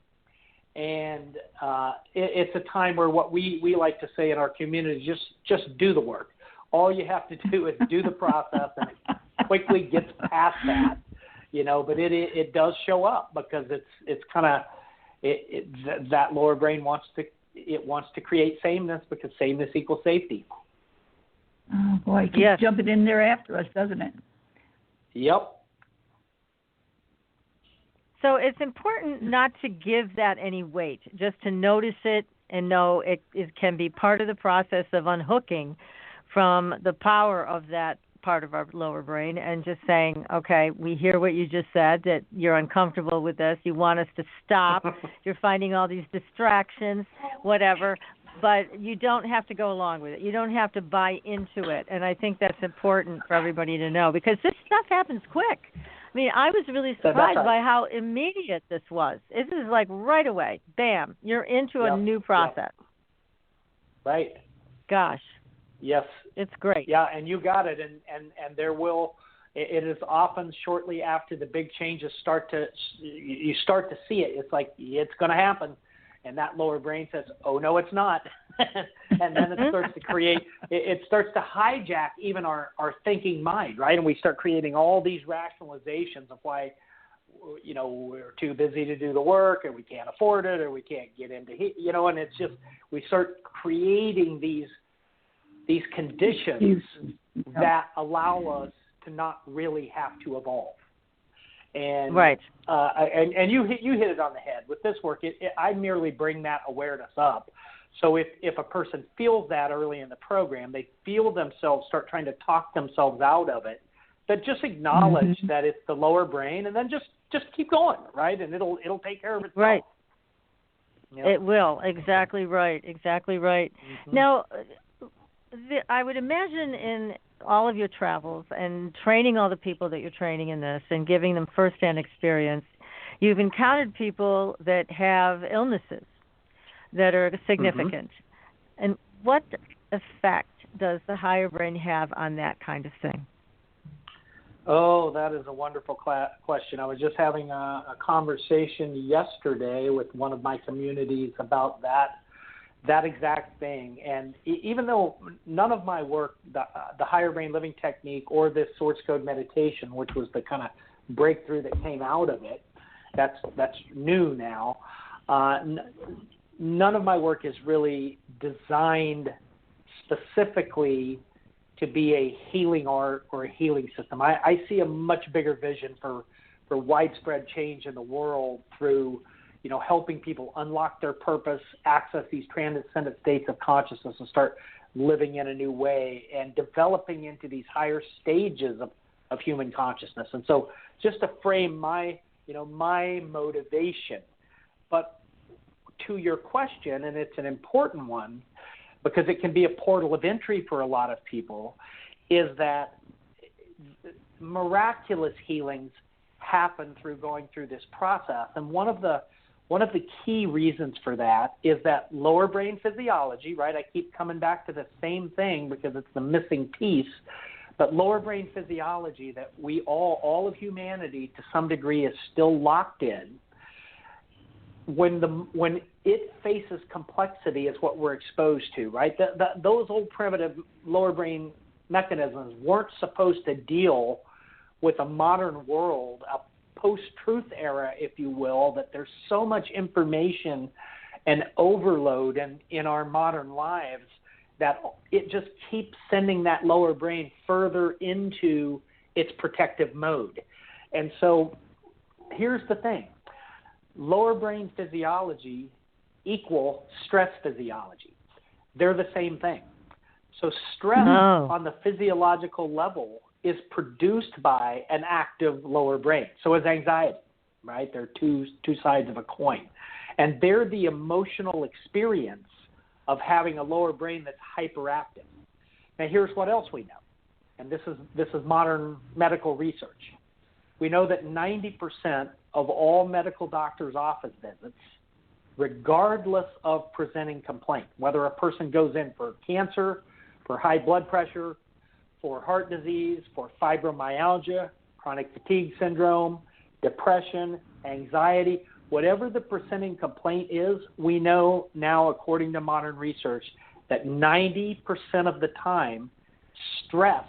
And it's a time where what we like to say in our community, just do the work. All you have to do is do the process, and it quickly gets past that, you know. But it does show up because it's kind of that lower brain wants to create sameness because sameness equals safety. Oh, boy, it keeps jumping in there after us, doesn't it? Yep. So it's important not to give that any weight, just to notice it and know it can be part of the process of unhooking from the power of that part of our lower brain and just saying, okay, we hear what you just said, that you're uncomfortable with this. You want us to stop. You're finding all these distractions, whatever. But you don't have to go along with it. You don't have to buy into it. And I think that's important for everybody to know because this stuff happens quick. I mean, I was really surprised by how immediate this was. This is like right away. Bam. You're into a new process. Yep. Right. Gosh. Yes. It's great. Yeah, and you got it. And there will, it is often shortly after the big changes you start to see it. It's like, it's going to happen. And that lower brain says, oh, no, it's not. And then it starts to create, it starts to hijack even our thinking mind, right? And we start creating all these rationalizations of why, we're too busy to do the work, or we can't afford it, or we can't get into, and it's just, we start creating these conditions that allow us to not really have to evolve. And right. And you hit it on the head with this work. I merely bring that awareness up. So if a person feels that early in the program, they feel themselves start trying to talk themselves out of it, that just acknowledge that it's the lower brain, and then just keep going, right? And it'll take care of itself. Right. It will. Exactly right. Exactly right. Mm-hmm. Now, I would imagine in all of your travels and training all the people that you're training in this and giving them firsthand experience, you've encountered people that have illnesses that are significant. Mm-hmm. And what effect does the higher brain have on that kind of thing? Oh, that is a wonderful question. I was just having a conversation yesterday with one of my communities about that exact thing. And even though none of my work, the higher brain living technique or this source code meditation, which was the kind of breakthrough that came out of it, that's new now, none of my work is really designed specifically to be a healing art or a healing system. I see a much bigger vision for widespread change in the world through helping people unlock their purpose, access these transcendent states of consciousness, and start living in a new way and developing into these higher stages of human consciousness. And so just to frame my motivation, but to your question, and it's an important one because it can be a portal of entry for a lot of people, is that miraculous healings happen through going through this process. And one of the key reasons for that is that lower brain physiology, right? I keep coming back to the same thing because it's the missing piece, but lower brain physiology that we all of humanity to some degree is still locked in. When it faces complexity is what we're exposed to, right? Those old primitive lower brain mechanisms weren't supposed to deal with a modern world, a post-truth era, if you will, that there's so much information and overload in our modern lives that it just keeps sending that lower brain further into its protective mode. And so here's the thing. Lower brain physiology equal stress physiology. They're the same thing. So stress on the physiological level is produced by an active lower brain. So is anxiety, right? They're two sides of a coin. And they're the emotional experience of having a lower brain that's hyperactive. Now here's what else we know. And this is modern medical research. We know that 90% of all medical doctors' office visits, regardless of presenting complaint, whether a person goes in for cancer, for high blood pressure, for heart disease, for fibromyalgia, chronic fatigue syndrome, depression, anxiety, whatever the presenting complaint is, we know now, according to modern research, that 90% of the time, stress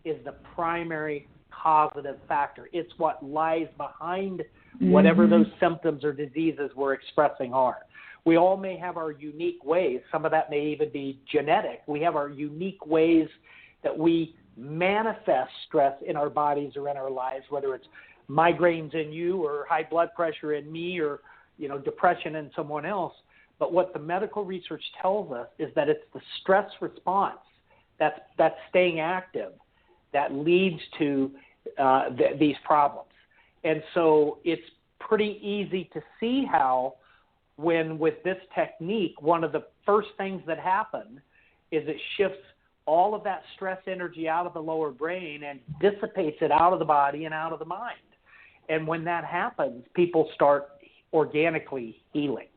is the primary causative factor. It's what lies behind whatever those symptoms or diseases we're expressing are. We all may have our unique ways. Some of that may even be genetic. We have our unique ways that we manifest stress in our bodies or in our lives, whether it's migraines in you or high blood pressure in me or, depression in someone else. But what the medical research tells us is that it's the stress response that's staying active that leads to these problems. And so it's pretty easy to see how when with this technique, one of the first things that happen is it shifts all of that stress energy out of the lower brain and dissipates it out of the body and out of the mind. And when that happens, people start organically healing.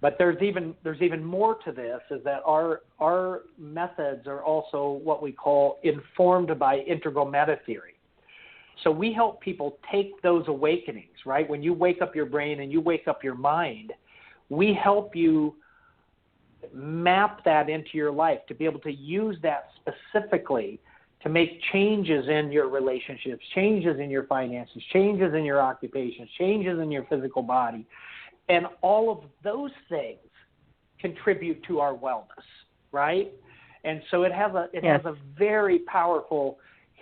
But there's even more to this, is that our methods are also what we call informed by integral metatheory. So we help people take those awakenings, right? When you wake up your brain and you wake up your mind, we help you map that into your life to be able to use that specifically to make changes in your relationships, changes in your finances, changes in your occupations, changes in your physical body. And all of those things contribute to our wellness, right? And so it has a very powerful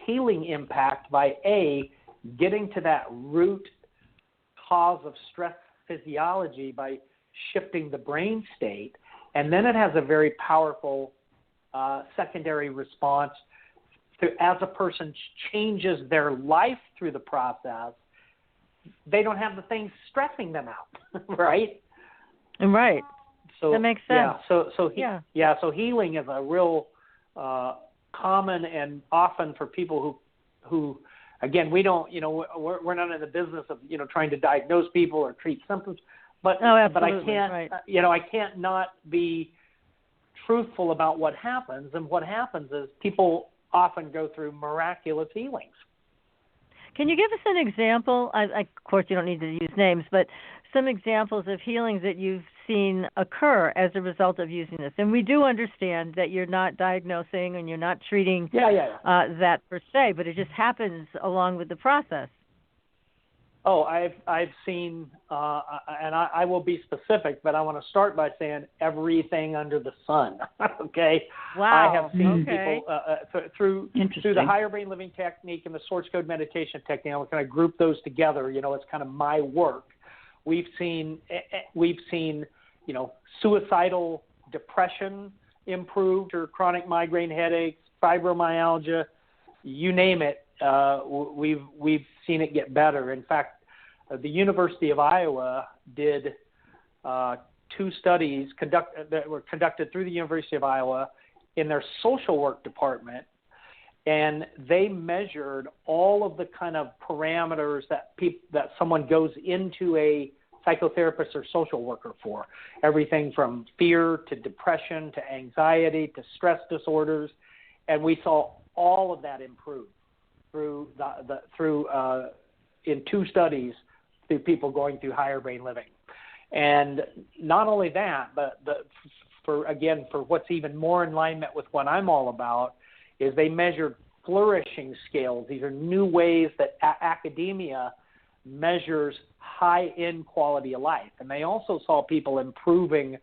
healing impact by getting to that root cause of stress physiology by shifting the brain state. And then it has a very powerful secondary response as a person changes their life through the process. They don't have the things stressing them out, right? Right. So that makes sense. So healing is a real common, and often for people who again, we don't, we're not in the business of trying to diagnose people or treat symptoms, but I can't, right. I can't not be truthful about what happens, and what happens is people often go through miraculous healings. Can you give us an example? Of course, you don't need to use names, but some examples of healings that you've seen occur as a result of using this. And we do understand that you're not diagnosing and you're not treating that per se, but it just happens along with the process. Oh, I've seen, and I will be specific, but I want to start by saying everything under the sun. Okay. Wow. I have seen people through the higher brain living technique and the source code meditation technique. I'm going to group those together. It's kind of my work. We've seen suicidal depression improved, or chronic migraine headaches, fibromyalgia, you name it. We've seen it get better. In fact, the University of Iowa did 2 studies that were conducted through the University of Iowa in their social work department, and they measured all of the kind of parameters that someone goes into a psychotherapist or social worker for, everything from fear to depression to anxiety to stress disorders, and we saw all of that improve in 2 studies through people going through higher brain living. And not only that, but for what's even more in alignment with what I'm all about, is they measured flourishing scales. These are new ways that academia measures high-end quality of life. And they also saw people improving,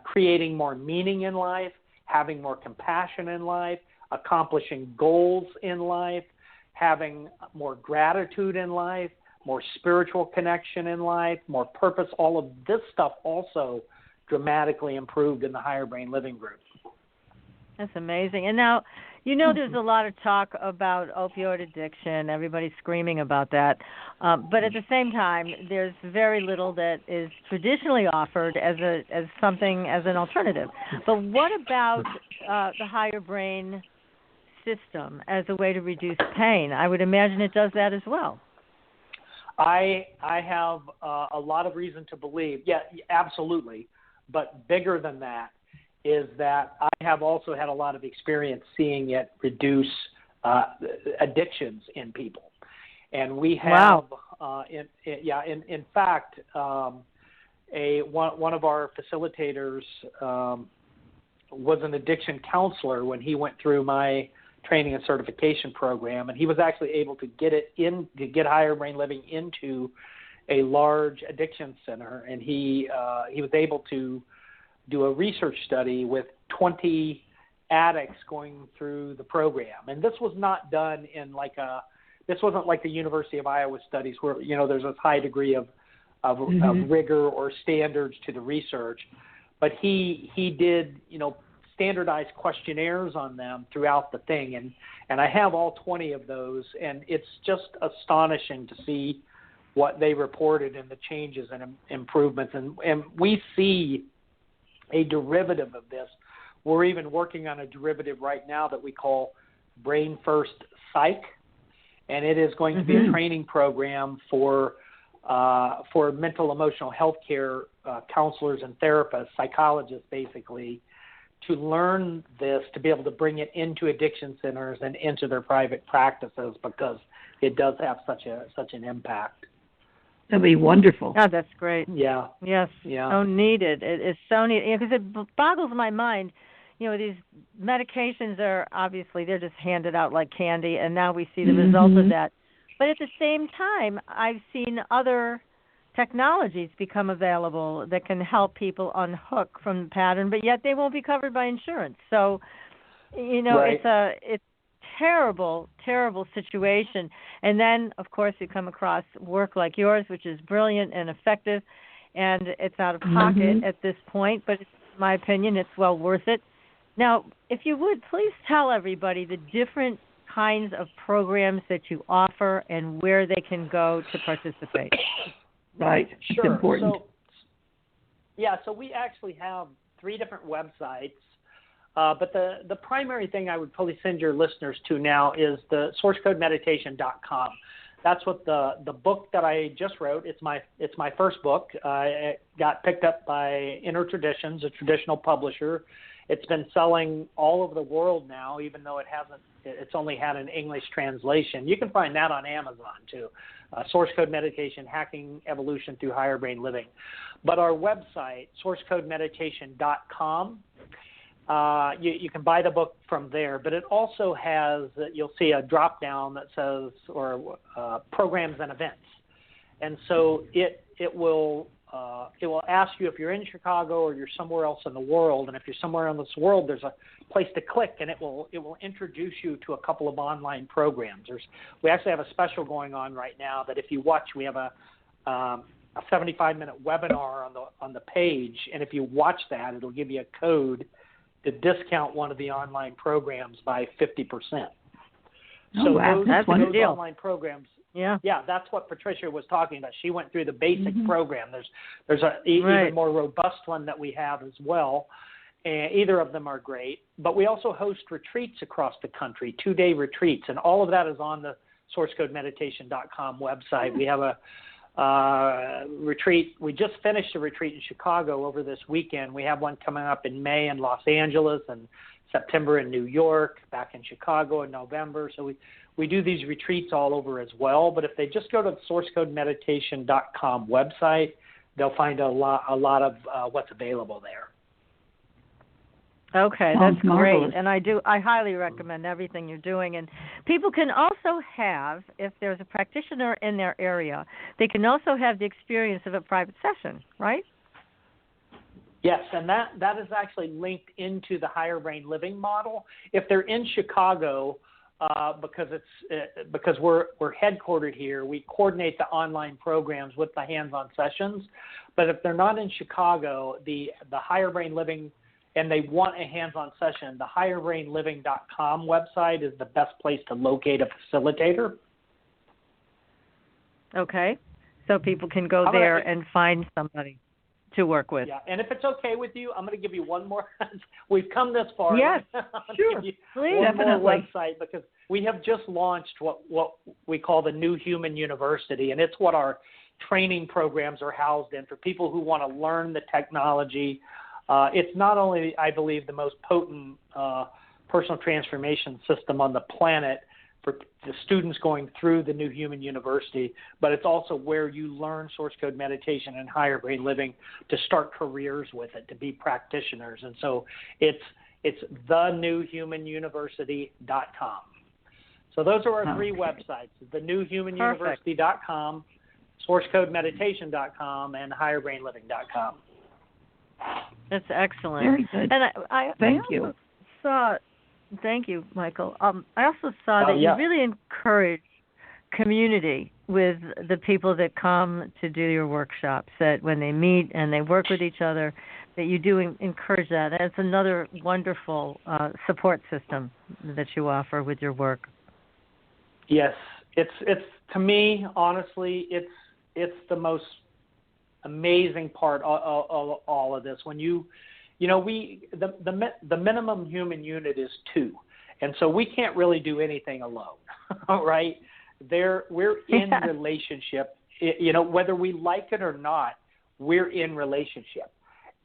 creating more meaning in life, having more compassion in life, accomplishing goals in life, having more gratitude in life, more spiritual connection in life, more purpose. All of this stuff also dramatically improved in the higher brain living group. That's amazing. And now, there's a lot of talk about opioid addiction. Everybody's screaming about that. But at the same time, there's very little that is traditionally offered as an alternative. But what about the higher brain system as a way to reduce pain? I would imagine it does that as well. I have a lot of reason to believe, absolutely. But bigger than that is that I have also had a lot of experience seeing it reduce addictions in people. And we have, in fact, one of our facilitators was an addiction counselor when he went through my training and certification program, and he was actually able to get higher brain living into a large addiction center, and he was able to do a research study with 20 addicts going through the program. And this was not done in this wasn't like the University of Iowa studies where, there's a high degree of rigor or standards to the research. But he did, standardized questionnaires on them throughout the thing. And I have all 20 of those, and it's just astonishing to see what they reported and the changes and improvements. And we see a derivative of this. We're even working on a derivative right now that we call Brain First Psych, and it is going to be a training program for mental emotional health care counselors and therapists, psychologists basically, to learn this, to be able to bring it into addiction centers and into their private practices, because it does have such an impact. That'd be wonderful. Oh, that's great. Yeah. Yes. Yeah. So needed. It is so needed, because it boggles my mind. These medications are obviously, they're just handed out like candy, and now we see the result of that. But at the same time, I've seen other technologies become available that can help people unhook from the pattern, but yet they won't be covered by insurance. So, right. It's terrible, terrible situation. And then, of course, you come across work like yours, which is brilliant and effective, and it's out of pocket at this point, but in my opinion, it's well worth it. Now, if you would, please tell everybody the different kinds of programs that you offer and where they can go to participate. Right. Sure. It's important. So we actually have 3 different websites. But the primary thing I would probably send your listeners to now is the sourcecodemeditation.com. That's what the book that I just wrote. It's my first book. It got picked up by Inner Traditions, a traditional publisher. It's been selling all over the world now, even though it's only had an English translation. You can find that on Amazon too. Source Code Meditation, Hacking Evolution Through Higher Brain Living. But our website, sourcecodemeditation.com, you can buy the book from there, but it also has, you'll see a drop down that says, programs and events. And so it will ask you if you're in Chicago or you're somewhere else in the world. And if you're somewhere in this world, there's a place to click, and it will introduce you to a couple of online programs. We actually have a special going on right now that if you watch, we have a 75-minute webinar on the page, and if you watch that, it'll give you a code to discount one of the online programs by 50%. So wow, that's those deal. Online programs. Yeah, that's what Patricia was talking about. She went through the basic program. There's a even more robust one that we have as well. And either of them are great. But we also host retreats across the country, 2-day retreats, and all of that is on the sourcecodemeditation.com website. We have a retreat. We just finished a retreat in Chicago over this weekend. We have one coming up in May in Los Angeles and September in New York, back in Chicago in November. So we do these retreats all over as well. But if they just go to the sourcecodemeditation.com website, they'll find a lot of what's available there. Okay, that's great. And I highly recommend everything you're doing. And people can also have, if there's a practitioner in their area, they can also have the experience of a private session, right? Yes, and that is actually linked into the higher brain living model. If they're in Chicago, because we're headquartered here, we coordinate the online programs with the hands-on sessions. But if they're not in Chicago, the higher brain living, and they want a hands-on session, the higherbrainliving.com website is the best place to locate a facilitator. Okay, so people can go there and find somebody to work with. Yeah, and if it's okay with you, I'm going to give you one more. We've come this far. Yes, sure. Please. One more website, because we have just launched what we call the New Human University, and it's what our training programs are housed in for people who want to learn the technology. It's not only, I believe, the most potent personal transformation system on the planet for the students going through the New Human University, but it's also where you learn source code meditation and higher brain living to start careers with it, to be practitioners. And so it's thenewhumanuniversity.com. So those are our 3 websites, thenewhumanuniversity.com, sourcecodemeditation.com, and higherbrainliving.com. That's excellent. Very good. And Thank you. saw, thank you, Michael. I also saw that you really encourage community with the people that come to do your workshops, that when they meet and they work with each other, that you do encourage that. That's another wonderful support system that you offer with your work. Yes, it's to me, honestly, it's the most amazing part of all of this. When the minimum human unit is 2, and so we can't really do anything alone, right? We're in relationship. Whether we like it or not, we're in relationship.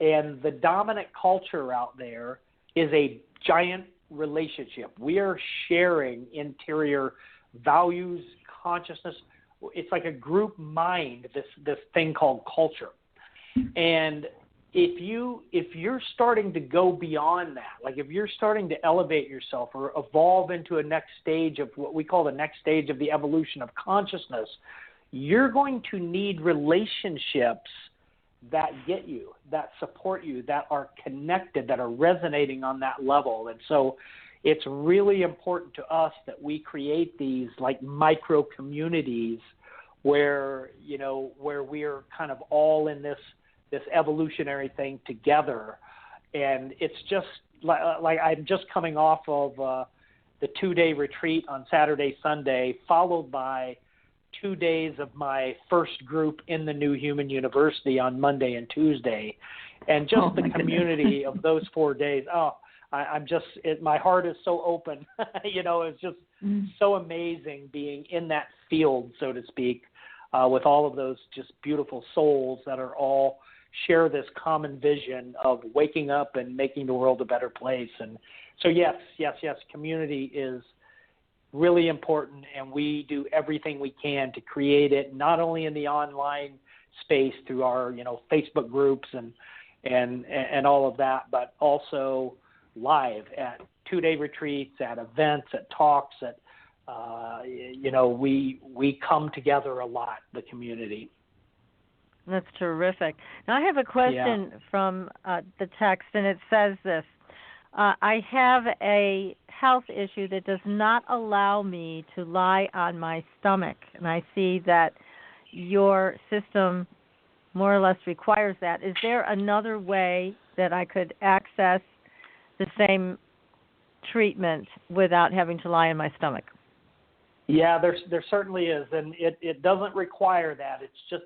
And the dominant culture out there is a giant relationship. We are sharing interior values, consciousness. It's like a group mind, this thing called culture. And if you're starting to go beyond that, like if you're starting to elevate yourself or evolve into a next stage of what we call the next stage of the evolution of consciousness, you're going to need relationships that get you, that support you, that are connected, that are resonating on that level. And so it's really important to us that we create these like micro communities where we're kind of all in this evolutionary thing together. And it's just like I'm just coming off of the 2-day retreat on Saturday, Sunday, followed by 2 days of my first group in the New Human University on Monday and Tuesday. And just the community of those 4 days. My heart is so open. It's just so amazing being in that field, so to speak, with all of those just beautiful souls that are all share this common vision of waking up and making the world a better place. And so, yes, community is really important, and we do everything we can to create it, not only in the online space through our, Facebook groups and all of that, but also live at 2-day retreats, at events, at talks, we come together a lot, the community. That's terrific. Now I have a question from the text, and it says this. I have a health issue that does not allow me to lie on my stomach, and I see that your system more or less requires that. Is there another way that I could access the same treatment without having to lie on my stomach? Yeah, there certainly is, and it doesn't require that. It's just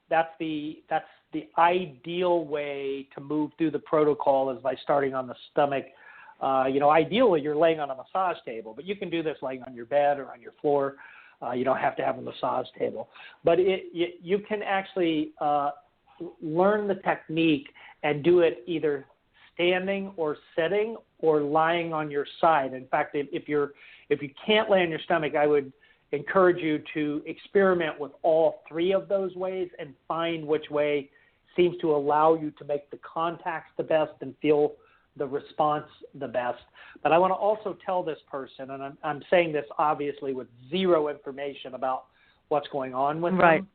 that's the ideal way to move through the protocol is by starting on the stomach. Ideally you're laying on a massage table, but you can do this laying on your bed or on your floor. You don't have to have a massage table, but you can actually learn the technique and do it either standing or sitting or lying on your side. In fact, if you can't lay on your stomach, I would encourage you to experiment with all 3 of those ways and find which way seems to allow you to make the contacts the best and feel the response the best. But I want to also tell this person, and I'm saying this obviously with zero information about what's going on with them,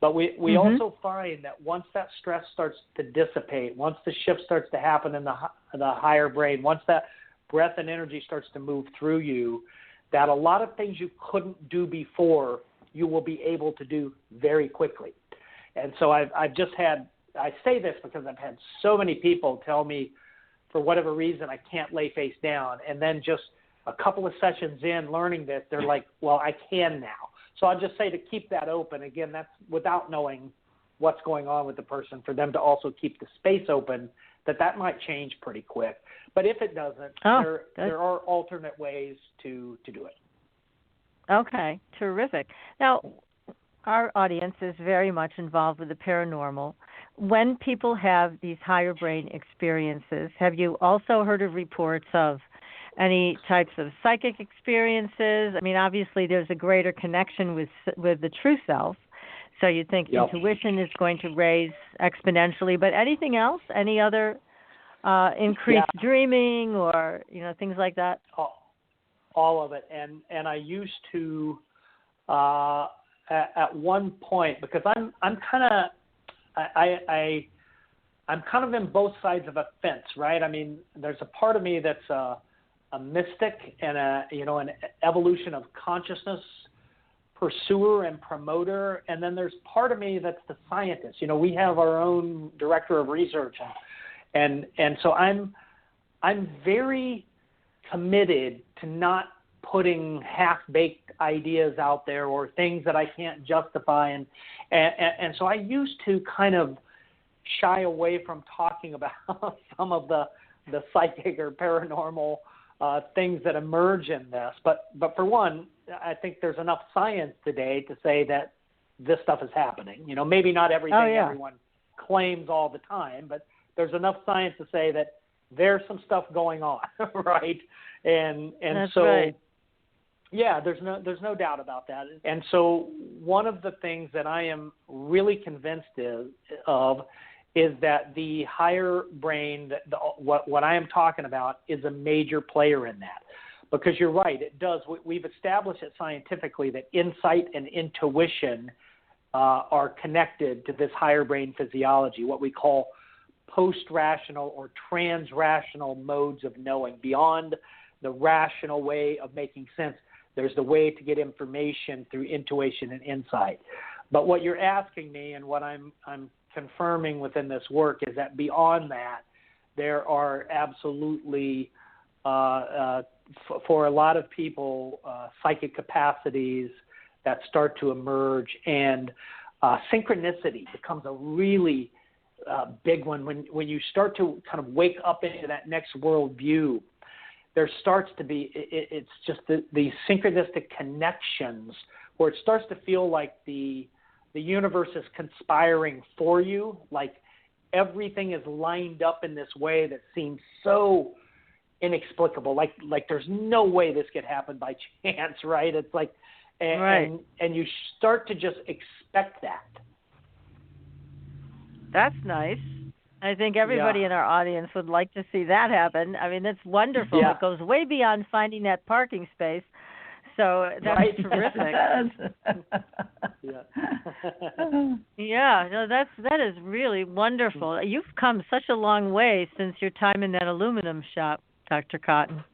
but we also find that once that stress starts to dissipate, once the shift starts to happen in the higher brain, once that breath and energy starts to move through you, that a lot of things you couldn't do before, you will be able to do very quickly. And so I say this because I've had so many people tell me for whatever reason I can't lay face down. And then just a couple of sessions in learning this, they're like, well, I can now. So I'll just say to keep that open. Again, that's without knowing what's going on with the person, for them to also keep the space open, that might change pretty quick. But if it doesn't, there are alternate ways to do it. Okay, terrific. Now, our audience is very much involved with the paranormal. When people have these higher brain experiences, have you also heard of reports of any types of psychic experiences? I mean, obviously there's a greater connection with the true self, so you'd think intuition is going to raise exponentially. But anything else? Any other increased dreaming or things like that? All of it, and I used to at one point, because I'm kind of I'm kind of in both sides of a fence, right? I mean, there's a part of me that's a mystic and an evolution of consciousness pursuer and promoter, and then there's part of me that's the scientist. We have our own director of research, and so I'm very committed to not putting half-baked ideas out there or things that I can't justify, and so I used to kind of shy away from talking about some of the psychic or paranormal things that emerge in this. But for one, I think there's enough science today to say that this stuff is happening. Maybe not everything everyone claims all the time, but there's enough science to say that there's some stuff going on, right? And That's so right. Yeah, there's no doubt about that. And so one of the things that I am really convinced of is that the higher brain, what I am talking about, is a major player in that. Because you're right, it does. We've established it scientifically that insight and intuition are connected to this higher brain physiology, what we call post-rational or trans-rational modes of knowing. Beyond the rational way of making sense, there's the way to get information through intuition and insight. But what you're asking me, and what I'm confirming within this work, is that beyond that, there are absolutely, for a lot of people, psychic capacities that start to emerge, and synchronicity becomes a really big one. When you start to kind of wake up into that next world view, there starts to be, it's just the synchronistic connections where it starts to feel like the universe is conspiring for you, like everything is lined up in this way that seems so inexplicable, like there's no way this could happen by chance, right? It's like, and you start to just expect that. That's nice. I think everybody in our audience would like to see that happen. I mean, it's wonderful. Yeah. It goes way beyond finding that parking space. So that's terrific. No, that is really wonderful. You've come such a long way since your time in that aluminum shop, Dr. Cotton.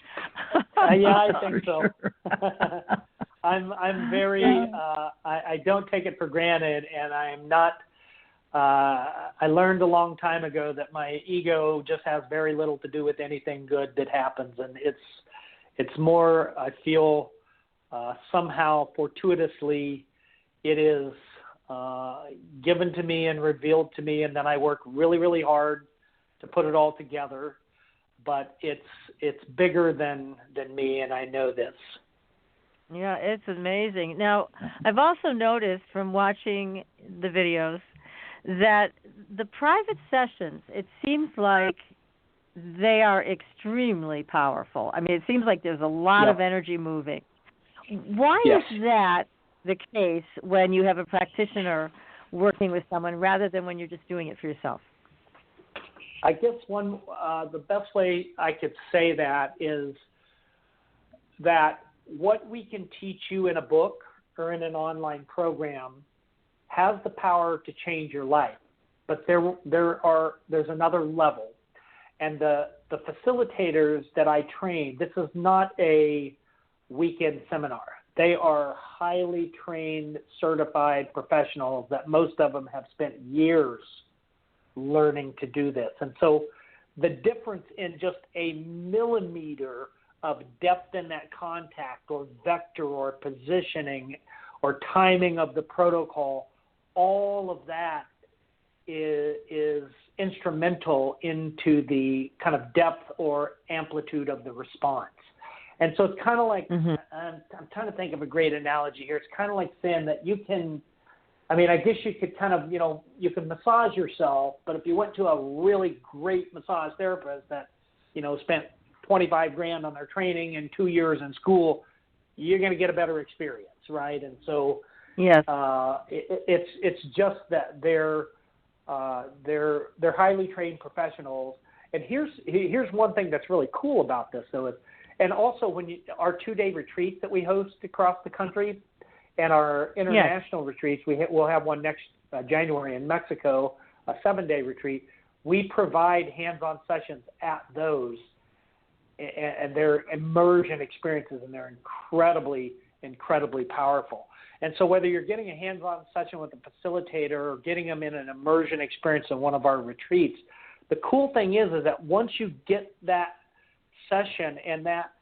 I think so. I'm very. I don't take it for granted, and I'm not. I learned a long time ago that my ego just has very little to do with anything good that happens, and it's more, I feel, somehow fortuitously it is given to me and revealed to me, and then I work really, really hard to put it all together. But it's bigger than me, and I know this. Yeah, it's amazing. Now, I've also noticed from watching the videos that the private sessions, it seems like they are extremely powerful. I mean, it seems like there's a lot of energy moving. Why is that the case when you have a practitioner working with someone rather than when you're just doing it for yourself? I guess the best way I could say that is that what we can teach you in a book or in an online program has the power to change your life, but there's another level, and the facilitators that I train, this is not a weekend seminar. They are highly trained, certified professionals that most of them have spent years learning to do this. And so the difference in just a millimeter of depth in that contact or vector or positioning or timing of the protocol, all of that is instrumental into the kind of depth or amplitude of the response. And so it's kind of like, I'm trying to think of a great analogy here. It's kind of like saying that you can, I mean, I guess you could kind of, you can massage yourself, but if you went to a really great massage therapist that, spent $25,000 on their training and 2 years in school, you're going to get a better experience, right? And so it's just that they're highly trained professionals. And here's one thing that's really cool about this, though, is, and also our 2-day retreats that we host across the country, and our international retreats, we'll have one next January in Mexico, a 7-day retreat. we provide hands-on sessions at those, and they're immersion experiences, and they're incredibly powerful. And so whether you're getting a hands-on session with a facilitator or getting them in an immersion experience in one of our retreats, the cool thing is that once you get that session and that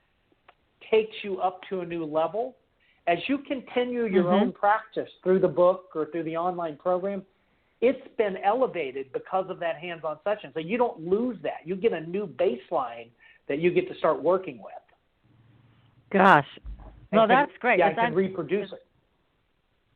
takes you up to a new level, as you continue your own practice through the book or through the online program, it's been elevated because of that hands-on session. So you don't lose that. You get a new baseline that you get to start working with. Gosh. Well, that's great. Yeah, I can reproduce it.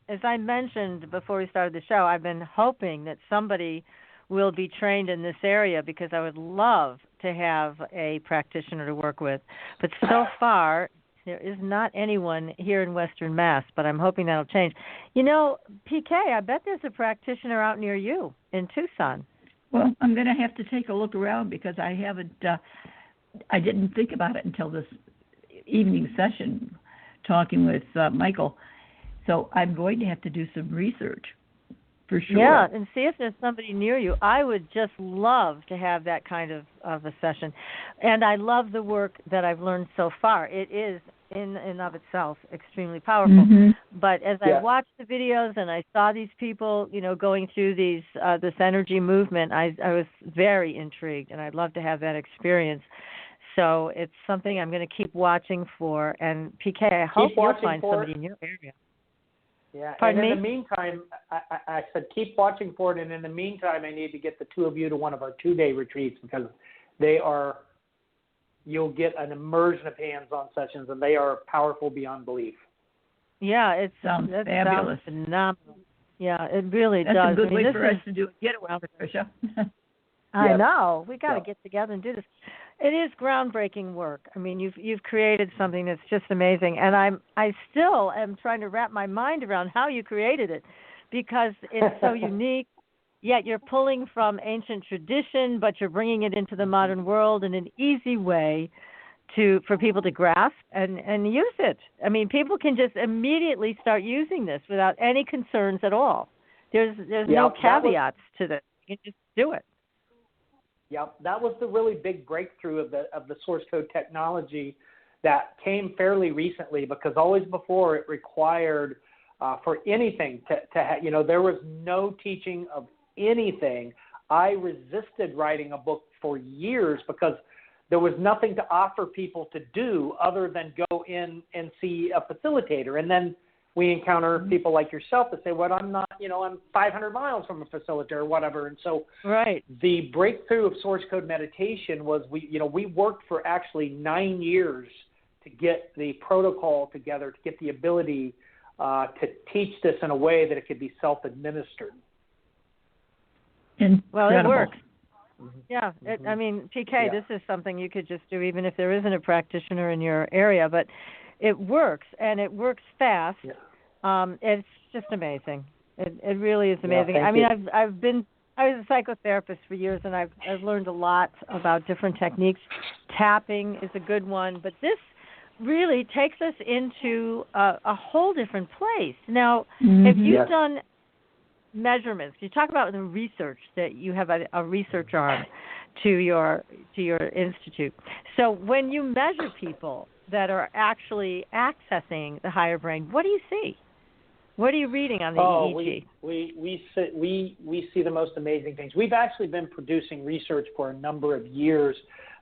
As I mentioned before we started the show, I've been hoping that somebody will be trained in this area because I would love to have a practitioner to work with. But so far, there is not anyone here in Western Mass, but I'm hoping that'll change. You know, PK, I bet there's a practitioner out near you in Tucson. Well, I'm going to have to take a look around because I haven't, I didn't think about it until this evening session talking with Michael. So I'm going to have to do some research for sure. Yeah, and see if there's somebody near you. I would just love to have that kind of a session. And I love the work that I've learned so far. It is, in and of itself, extremely powerful. But as I watched the videos and I saw these people, you know, going through these this energy movement, I was very intrigued, and I'd love to have that experience. So it's something I'm going to keep watching for. And PK, I hope you'll find somebody in your area. Yeah, Pardon me? In the meantime, I said keep watching for it, and in the meantime, I need to get the two of you to one of our 2-day retreats because you'll get an immersion of hands-on sessions, and they are powerful beyond belief. Yeah, it sounds fabulous. Sounds phenomenal. Yeah, it really does. That's a good way for us to do a getaway, Patricia. I know. We got to get together and do this. It is groundbreaking work. I mean, you've created something that's just amazing, and I still am trying to wrap my mind around how you created it, because it's so unique. Yet you're pulling from ancient tradition, but you're bringing it into the modern world in an easy way for people to grasp and use it. I mean, people can just immediately start using this without any concerns at all. There's no caveats to this. You can just do it. Yeah, that was the really big breakthrough of the source code technology that came fairly recently, because always before it required for anything there was no teaching of anything. I resisted writing a book for years because there was nothing to offer people to do other than go in and see a facilitator. And then we encounter people like yourself that say, well, I'm not, I'm 500 miles from a facilitator or whatever. And so the breakthrough of source code meditation was we worked for actually 9 years to get the protocol together, to get the ability to teach this in a way that it could be self-administered. Well, it works. Yeah. I mean, PK, this is something you could just do even if there isn't a practitioner in your area, but it works, and it works fast. Yeah. It's just amazing. It really is amazing. I mean, I was a psychotherapist for years, and I've learned a lot about different techniques. Tapping is a good one, but this really takes us into a whole different place. Now, have you done measurements? You talk about the research that you have a research arm to your institute. So when you measure people that are actually accessing the higher brain, what do you see? What are you reading on the EEG? We see the most amazing things. We've actually been producing research for a number of years.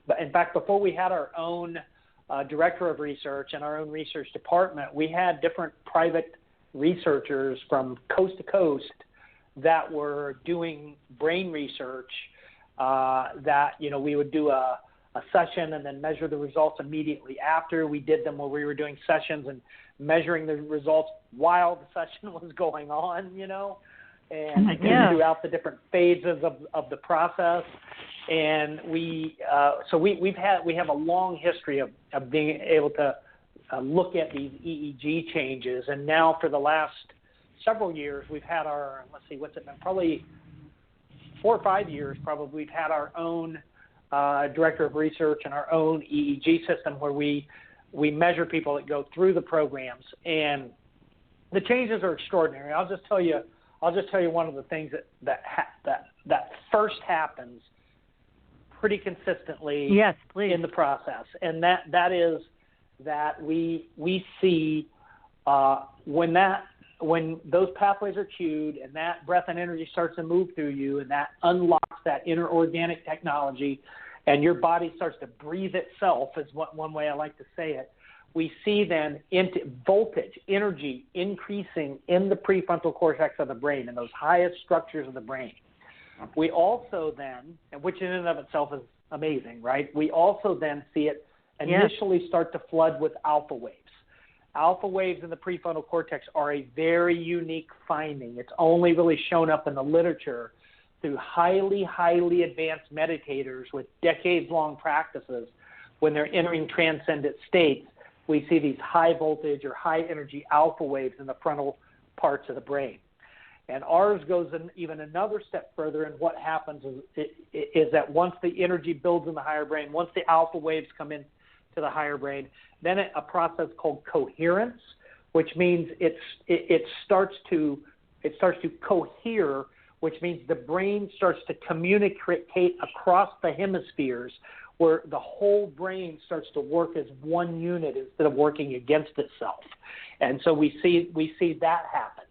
But in fact, before we had our own director of research and our own research department, we had different private researchers from coast to coast that were doing brain research that, we would do a session and then measure the results immediately after. We did them where we were doing sessions and measuring the results while the session was going on, and throughout the different phases of the process. And we have a long history of being able to look at these EEG changes. And now for the last several years, we've had our, probably 4 or 5 years probably, we've had our own director of research and our own EEG system where we measure people that go through the programs, and the changes are extraordinary. I'll just tell you one of the things that first happens pretty consistently yes, please. in the process, and that is that we see when those pathways are cued and that breath and energy starts to move through you, and that unlocks that inner organic technology, and your body starts to breathe itself, is one way I like to say it. We see then voltage, energy increasing in the prefrontal cortex of the brain, in those highest structures of the brain. We also then, which in and of itself is amazing, right? We also then see it initially start to flood with alpha waves. Alpha waves in the prefrontal cortex are a very unique finding. It's only really shown up in the literature through highly, highly advanced meditators with decades-long practices. When they're entering transcendent states, we see these high voltage or high energy alpha waves in the frontal parts of the brain. And ours goes even another step further, and what happens is that once the energy builds in the higher brain, once the alpha waves come in to the higher brain, then a process called coherence, which means it starts to cohere, which means the brain starts to communicate across the hemispheres, where the whole brain starts to work as one unit instead of working against itself. And so we see that happen.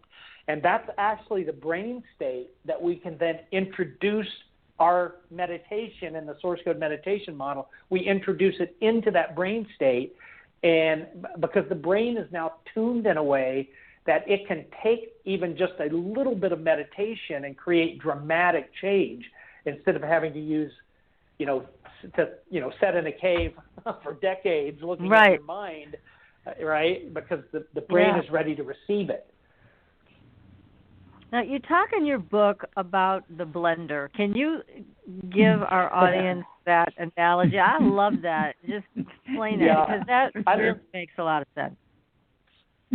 And that's actually the brain state that we can then introduce our meditation in the source code meditation model. We introduce it into that brain state, and because the brain is now tuned in a way that it can take even just a little bit of meditation and create dramatic change instead of having to use, set in a cave for decades looking at your mind, right? Because the brain is ready to receive it. Now, you talk in your book about the blender. Can you give our audience that analogy? I love that. Just explain it, because that really makes a lot of sense.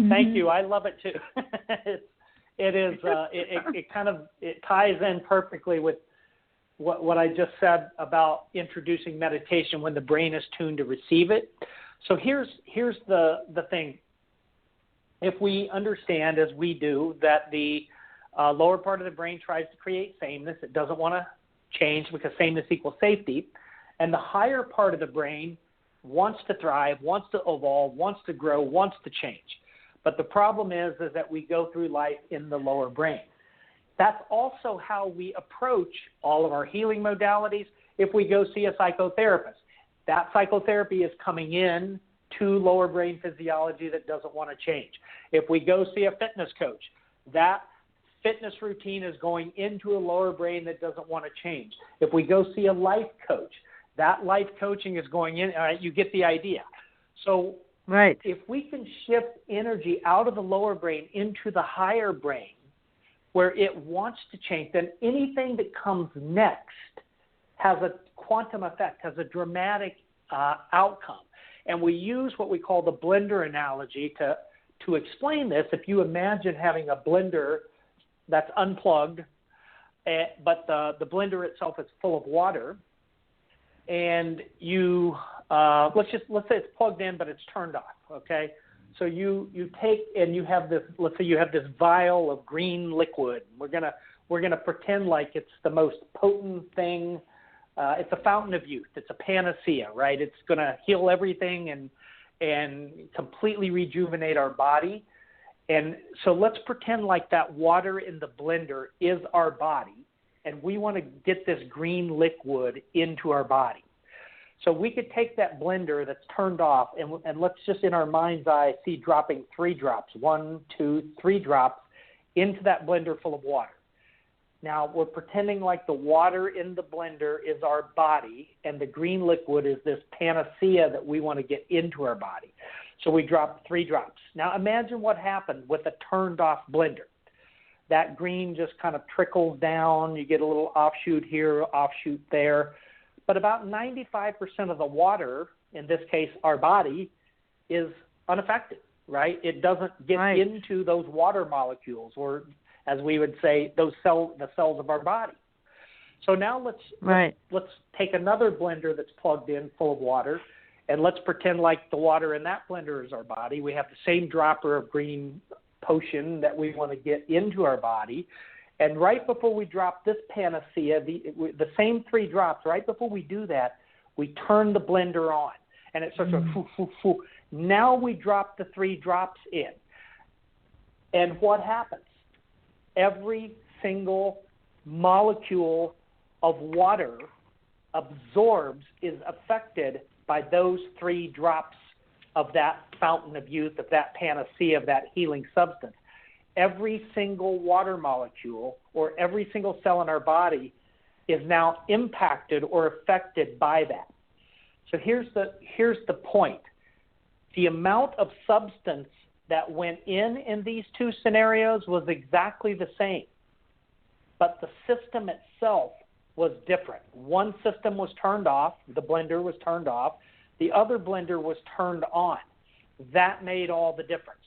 Thank you. I love it too. It ties in perfectly with what I just said about introducing meditation when the brain is tuned to receive it. So here's the thing. If we understand, as we do, that the lower part of the brain tries to create sameness, it doesn't want to change because sameness equals safety, and the higher part of the brain wants to thrive, wants to evolve, wants to grow, wants to change. But the problem is that we go through life in the lower brain. That's also how we approach all of our healing modalities. If we go see a psychotherapist, that psychotherapy is coming in to lower brain physiology that doesn't want to change. If we go see a fitness coach, that fitness routine is going into a lower brain that doesn't want to change. If we go see a life coach, that life coaching is going in. All right, you get the idea. So if we can shift energy out of the lower brain into the higher brain where it wants to change, then anything that comes next has a quantum effect, has a dramatic outcome. And we use what we call the blender analogy to explain this. If you imagine having a blender that's unplugged, but the blender itself is full of water, and you let's say it's plugged in, but it's turned off. Okay, so you take and you have this. Let's say you have this vial of green liquid. We're gonna pretend like it's the most potent thing. It's a fountain of youth. It's a panacea, right? It's gonna heal everything and completely rejuvenate our body. And so let's pretend like that water in the blender is our body, and we want to get this green liquid into our body. So we could take that blender that's turned off, and let's just in our mind's eye see dropping 3 drops, 1, 2, 3 drops into that blender full of water. Now we're pretending like the water in the blender is our body, and the green liquid is this panacea that we want to get into our body. So we drop 3 drops. Now imagine what happened with a turned off blender. That green just kind of trickles down. You get a little offshoot here, offshoot there. But about 95% of the water, in this case our body, is unaffected, right? It doesn't get into those water molecules, or as we would say, the cells of our body. So now let's take another blender that's plugged in full of water, and let's pretend like the water in that blender is our body. We have the same dropper of green potion that we want to get into our body. And right before we drop this panacea, the same 3 drops, right before we do that, we turn the blender on. And it starts to foo, foo, foo. Now we drop the 3 drops in. And what happens? Every single molecule of water absorbs, is affected by those 3 drops of that fountain of youth, of that panacea, of that healing substance. Every single water molecule or every single cell in our body is now impacted or affected by that. So here's the point. The amount of substance that went in these 2 scenarios was exactly the same, but the system itself was different. One system was turned off, the blender was turned off, the other blender was turned on. That made all the difference.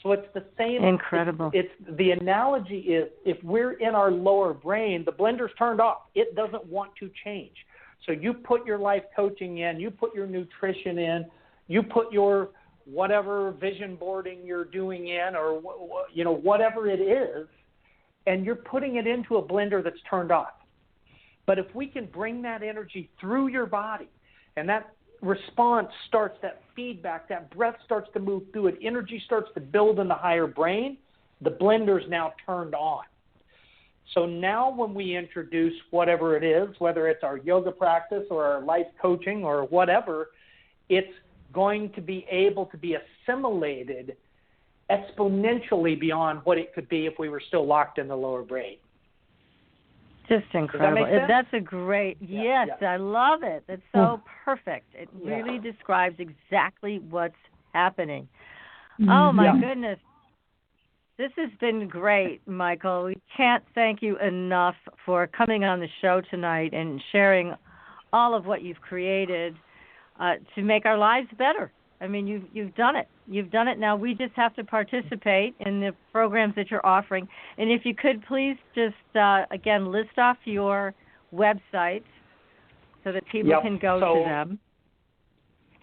So it's the same. Incredible. It's the analogy is, if we're in our lower brain, the blender's turned off. It doesn't want to change. So you put your life coaching in, you put your nutrition in, you put your whatever vision boarding you're doing in, or whatever it is, and you're putting it into a blender that's turned off. But if we can bring that energy through your body, and that response starts, that feedback, that breath starts to move through it, energy starts to build in the higher brain, the blender's now turned on. So now when we introduce whatever it is, whether it's our yoga practice or our life coaching or whatever, it's going to be able to be assimilated exponentially beyond what it could be if we were still locked in the lower brain. Just incredible. That's a great, yes, yeah. I love it. It's so perfect. It really describes exactly what's happening. Oh, my goodness. This has been great, Michael. We can't thank you enough for coming on the show tonight and sharing all of what you've created to make our lives better. I mean, you've done it. You've done it. Now we just have to participate in the programs that you're offering. And if you could please just, again, list off your websites so that people can go to them.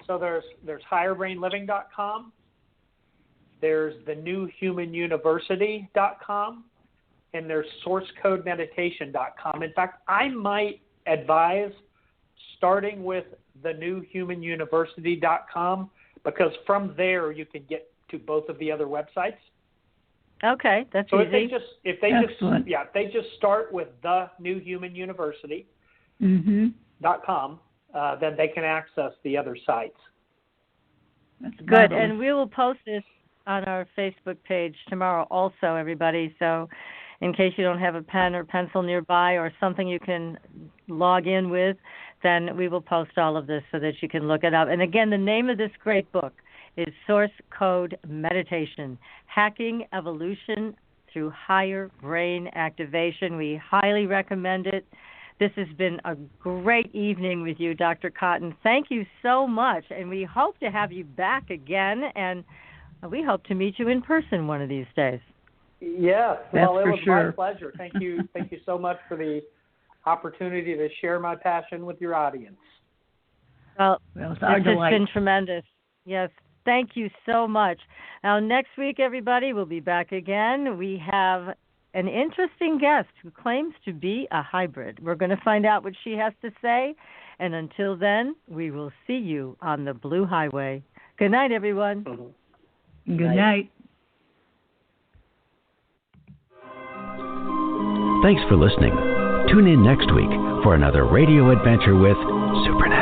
So there's higherbrainliving.com. There's thenewhumanuniversity.com. And there's sourcecodemeditation.com. In fact, I might advise starting with thenewhumanuniversity.com, because from there you can get to both of the other websites. Okay, that's so easy. If they just start with thenewhumanuniversity.com, then they can access the other sites. That's good, and we will post this on our Facebook page tomorrow also, everybody. So in case you don't have a pen or pencil nearby or something you can log in with, then we will post all of this so that you can look it up. And again, the name of this great book is Source Code Meditation, Hacking Evolution Through Higher Brain Activation. We highly recommend it. This has been a great evening with you, Dr. Cotton. Thank you so much, and we hope to have you back again, and we hope to meet you in person one of these days. Yes, well, it was my pleasure. Thank you so much for the opportunity to share my passion with your audience. Well, this has been tremendous. Yes, thank you so much. Now, next week, everybody, we'll be back again. We have an interesting guest who claims to be a hybrid. We're going to find out what she has to say. And until then, we will see you on the Blue Highway. Good night, everyone. Mm-hmm. Good night. Thanks for listening. Tune in next week for another radio adventure with Supernatural.